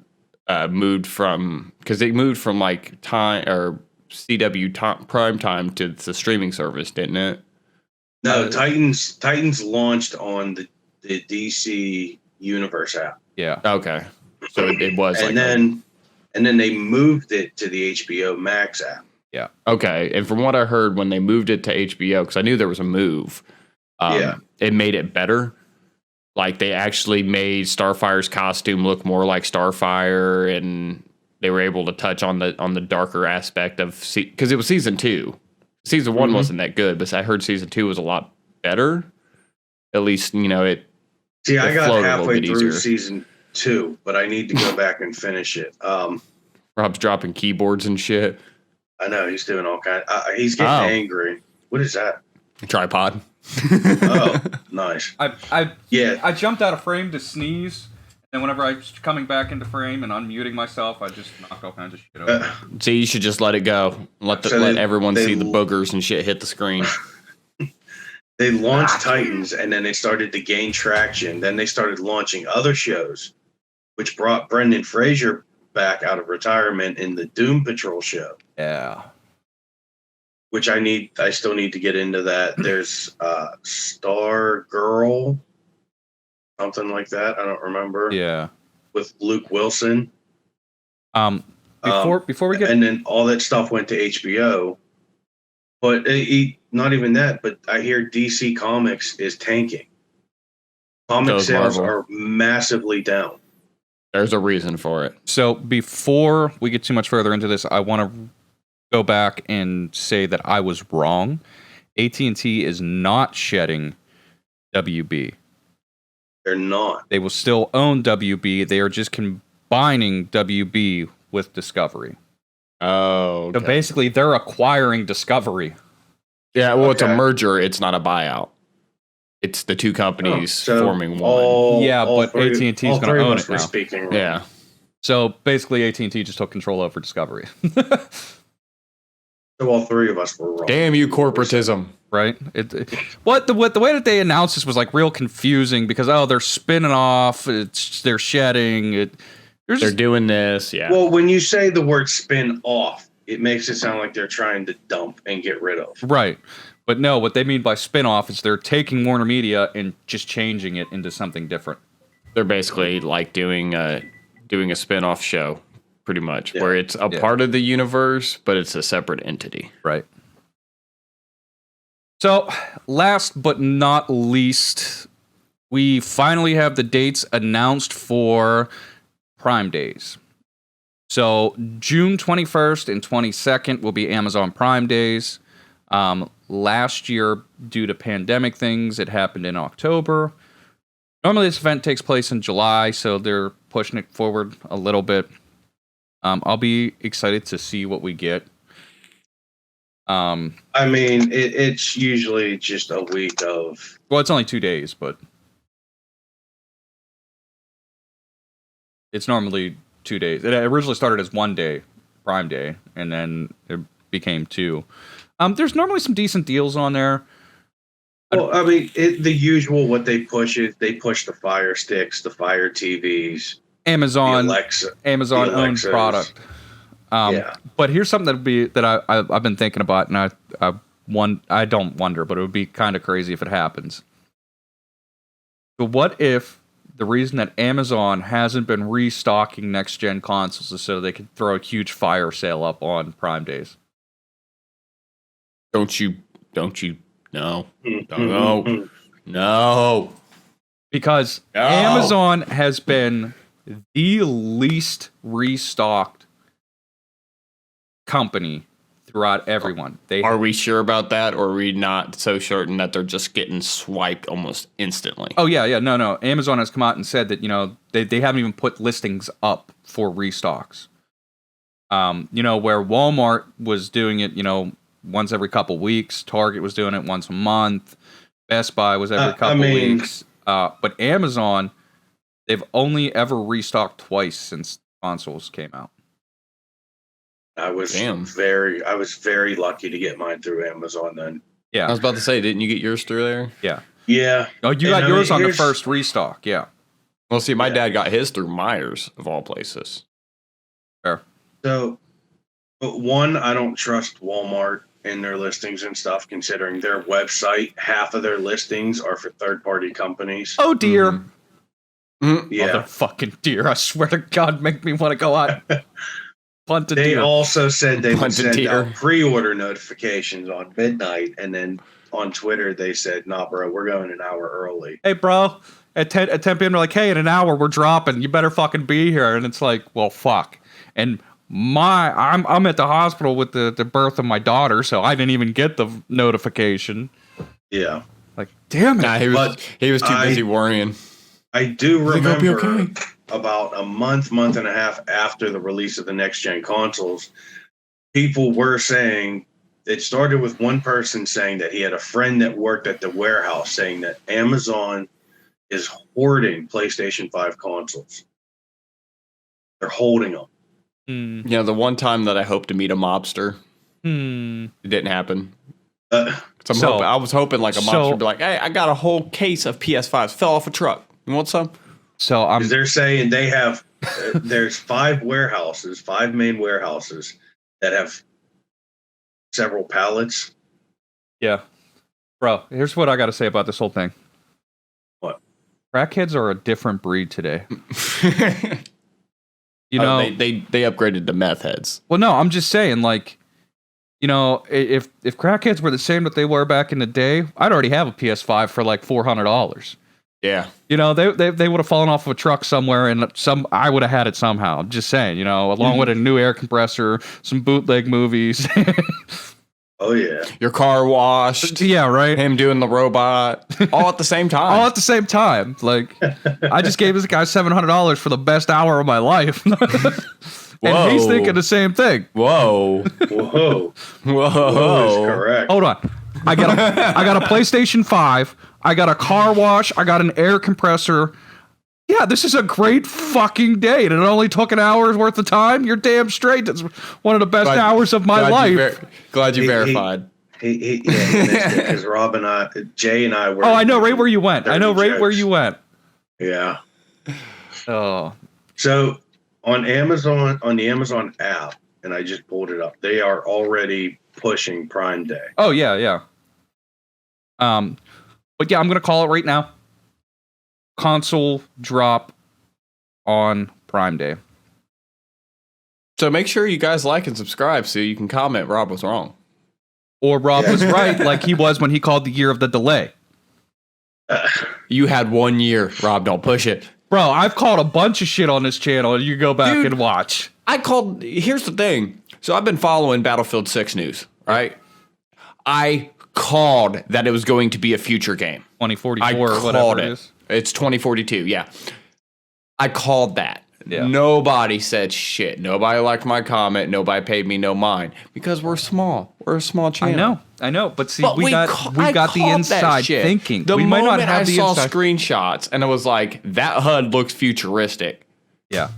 moved from, because they moved from like time or CW prime time to the streaming service, didn't it? No, Titans launched on the DC Universe app. Yeah. Okay, so it was, and then they moved it to the HBO Max app. Yeah. Okay, and from what I heard, when they moved it to HBO, because I knew there was a move, it made it better. Like, they actually made Starfire's costume look more like Starfire, and they were able to touch on the darker aspect of, because it was season 2. Season 1 wasn't that good, but I heard season 2 was a lot better. At least, you know, it. See, I got halfway through season 2, but I need to go back and finish it. Rob's dropping keyboards and shit. I know he's doing all kinds. He's getting angry. What is that? Tripod. Oh, nice. I jumped out of frame to sneeze, and whenever I was coming back into frame and unmuting myself, I just knocked all kinds of shit over. See, you should just let it go. Let everyone see the boogers and shit hit the screen. They launched Titans, and then they started to gain traction. Then they started launching other shows, which brought Brendan Fraser back out of retirement in the Doom Patrol show. Yeah. Which I still need to get into that. There's Star Girl, something like that. I don't remember. Yeah. With Luke Wilson. Before we get, and then all that stuff went to HBO. But not even that. But I hear DC Comics is tanking. Comic sales are massively down. There's a reason for it. So before we get too much further into this, I want to go back and say that I was wrong. AT&T is not shedding WB. They're not. They will still own WB. They are just combining WB with Discovery. Oh, okay. So basically, they're acquiring Discovery. Yeah, well, it's a merger. It's not a buyout. It's the two companies forming one. But AT&T is going to own it now. Speaking yeah. So basically, AT&T just took control over Discovery. So all three of us were wrong. Damn you, corporatism! Right? The way that they announced this was like real confusing because they're spinning off. They're shedding. They're doing this. Yeah. Well, when you say the word spin off, it makes it sound like they're trying to dump and get rid of. Right. But no, what they mean by spin-off is they're taking Warner Media and just changing it into something different. They're basically like doing a spin-off show, pretty much, where it's a part of the universe, but it's a separate entity. Right. So, last but not least, we finally have the dates announced for Prime Days. So, June 21st and 22nd will be Amazon Prime Days. Last year, due to pandemic things, it happened in October. Normally, this event takes place in July, so they're pushing it forward a little bit. I'll be excited to see what we get. I mean, it's usually just a week of... Well, it's only 2 days, but... It's normally 2 days. It originally started as 1 day, Prime Day, and then it became 2. There's normally some decent deals on there. Well, I mean, the usual, what they push is they push the Fire Sticks, the Fire TVs, Amazon, the owned product. But here's something that I've been thinking about, and I don't wonder, but it would be kind of crazy if it happens. But what if the reason that Amazon hasn't been restocking next gen consoles is so they could throw a huge fire sale up on Prime Days? Don't you? No. No. Because Amazon has been the least restocked company throughout everyone. Are we sure about that, or are we not so certain that they're just getting swiped almost instantly? Oh, yeah. No. Amazon has come out and said that, they haven't even put listings up for restocks. Where Walmart was doing it, once every couple weeks. Target was doing it once a month. Best Buy was every couple weeks. But Amazon, they've only ever restocked twice since consoles came out. I was very lucky to get mine through Amazon then. Yeah. I was about to say, didn't you get yours through there? Yeah. Yeah. Oh, you got yours on the first restock, yeah. Well, see, my dad got his through Myers, of all places. Fair. So, but one, I don't trust Walmart in their listings and stuff, considering their website, half of their listings are for third-party companies. Oh, dear. Mm-hmm. Yeah. Motherfucking dear. I swear to God, make me want to go out. They also said they would send out pre-order notifications on midnight, and then on Twitter they said, "Nah, bro, we're going an hour early." Hey, bro, at 10 p.m. they're like, "Hey, in an hour we're dropping. You better fucking be here." And it's like, well, fuck. And I'm at the hospital with the birth of my daughter, so I didn't even get the notification. Yeah, like, damn it. Nah, he was too busy worrying. I do remember about a month and a half after the release of the next gen consoles, people were saying it started with one person saying that he had a friend that worked at the warehouse saying that Amazon is hoarding PlayStation 5 consoles. They're holding them. You know, the one time that I hoped to meet a mobster, it didn't happen. I was hoping like a mobster would be like, hey, I got a whole case of PS5s. Fell off a truck. You want some? So they're saying they have, there's 5 main warehouses that have several pallets. Yeah. Bro, here's what I got to say about this whole thing. What? Crackheads are a different breed today. You Oh, know, they upgraded to meth heads. well, no, I'm just saying, like, you know, if crackheads were the same that they were back in the day, I'd already have a PS5 for like $400. Yeah. You know, they would have fallen off of a truck somewhere, and I would have had it somehow. I'm just saying, you know, along with a new air compressor, some bootleg movies. Oh yeah, Your car washed. Yeah, right. Him doing the robot. All at the same time. All at the same time. Like, I just gave this guy $700 for the best hour of my life. And he's thinking the same thing. Whoa. whoa, Whoa. is correct. Hold on. I got a PlayStation 5. I got a car wash. I got an air compressor. Yeah, this is a great fucking day. And it only took an hour's worth of time. You're damn straight. That's one of the best hours of my life. Glad you verified. Because Rob and I, Jay and I were. Oh, I know right where you went. I know right where you went. Yeah. Oh. So on Amazon, on the Amazon app, and I just pulled it up, they are already pushing Prime Day. Oh, yeah, yeah. But yeah, I'm going to call it right now. Console drop on Prime Day. So make sure you guys like and subscribe so you can comment Rob was wrong. Or Rob was right, like he was when he called the year of the delay. You had 1 year, Rob. Don't push it. Bro, I've called a bunch of shit on this channel, and you go back and watch. Here's the thing. So I've been following Battlefield 6 news, right? I called that it was going to be a future game. 2044 or whatever it is. It's 2042, yeah. I called that. Yeah. Nobody said shit. Nobody liked my comment. Nobody paid me no mind. Because we're small. We're a small channel. I know. But see, But we got the inside thinking. The we moment might not have I the saw inside screenshots and I was like, that HUD looks futuristic. Yeah.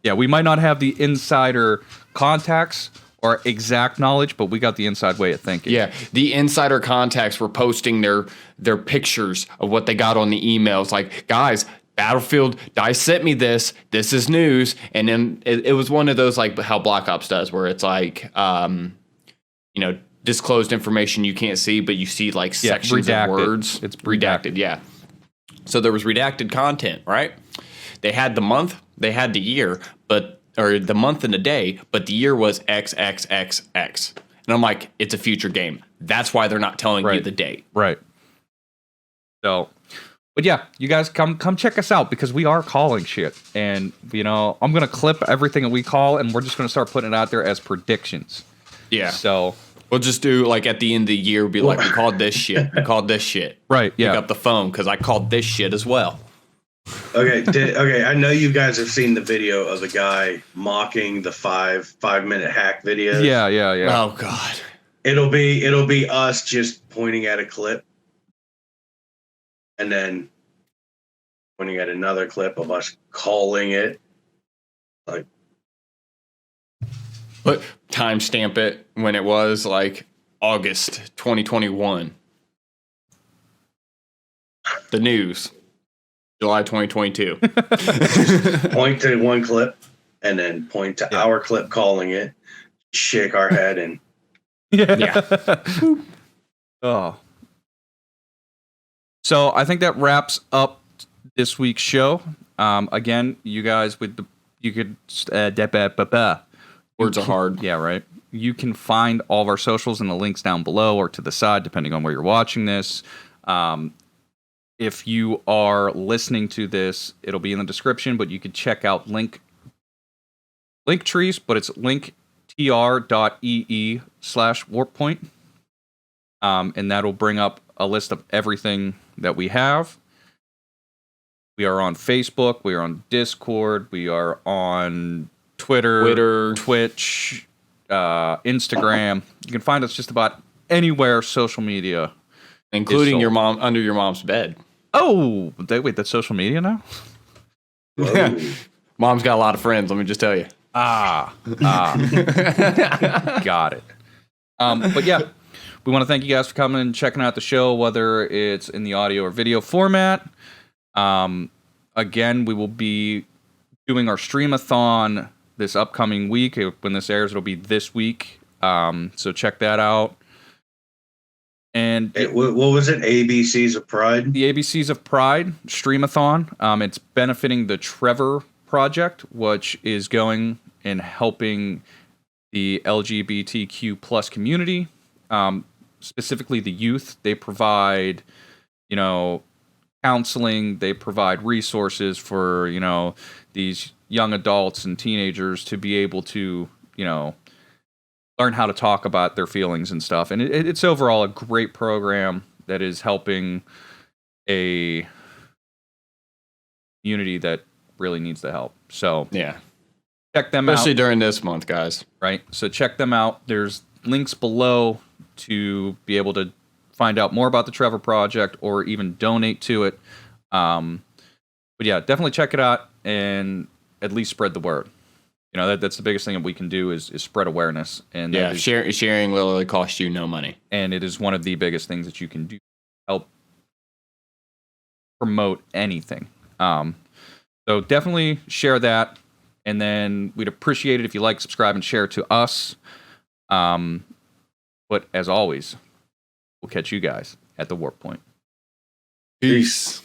Yeah, we might not have the insider contacts or exact knowledge, but we got the inside way of thinking. Yeah, the insider contacts were posting their pictures of what they got on the emails. Like, guys, Battlefield, DICE sent me this. This is news. And then it was one of those, like how Black Ops does, where it's like, disclosed information you can't see, but you see like sections of words. It's redacted, yeah. So there was redacted content, right? They had the month, they had the year, or the month and the day, but the year was XXXX. And I'm like, it's a future game. That's why they're not telling you the date. Right. So, but yeah, you guys come check us out because we are calling shit. And, you know, I'm going to clip everything that we call and we're just going to start putting it out there as predictions. Yeah. So we'll just do like at the end of the year, be like, we called this shit. We called this shit. Right. Yeah. Pick up the phone because I called this shit as well. Okay. I know you guys have seen the video of the guy mocking the 5-minute hack videos. Yeah. Oh God. It'll be us just pointing at a clip and then pointing at another clip of us calling it. Like, but timestamp it when it was like August 2021. The news. July 2022. point to one clip and then point to our clip calling it, shake our head and yeah. Oh. So I think that wraps up this week's show. Again, you guys words are hard. Yeah, right. You can find all of our socials in the links down below or to the side, depending on where you're watching this. If you are listening to this, it'll be in the description, but you could check out link trees, but it's linktr.ee/warppoint. And that'll bring up a list of everything that we have. We are on Facebook, we are on Discord, we are on Twitter, Twitch, Instagram. You can find us just about anywhere social media, including your mom under your mom's bed. Oh, wait, that's social media now? Mom's got a lot of friends, let me just tell you. Got it. But yeah, we want to thank you guys for coming and checking out the show, whether it's in the audio or video format. Again, we will be doing our streamathon this upcoming week. When this airs, it'll be this week. So check that out. And what was it? ABCs of Pride? The ABCs of Pride streamathon. It's benefiting the Trevor Project, which is going and helping the LGBTQ plus community, specifically the youth. They provide, counseling. They provide resources for, these young adults and teenagers to be able to, learn how to talk about their feelings and stuff. And it's overall a great program that is helping a community that really needs the help. So yeah, check them out. Especially during this month, guys. Right. So check them out. There's links below to be able to find out more about the Trevor Project or even donate to it. But yeah, definitely check it out and at least spread the word. That's the biggest thing that we can do is spread awareness. And yeah, sharing literally costs you no money. And it is one of the biggest things that you can do to help promote anything. So definitely share that. And then we'd appreciate it if you like, subscribe, and share to us. But as always, we'll catch you guys at the Warp Point. Peace.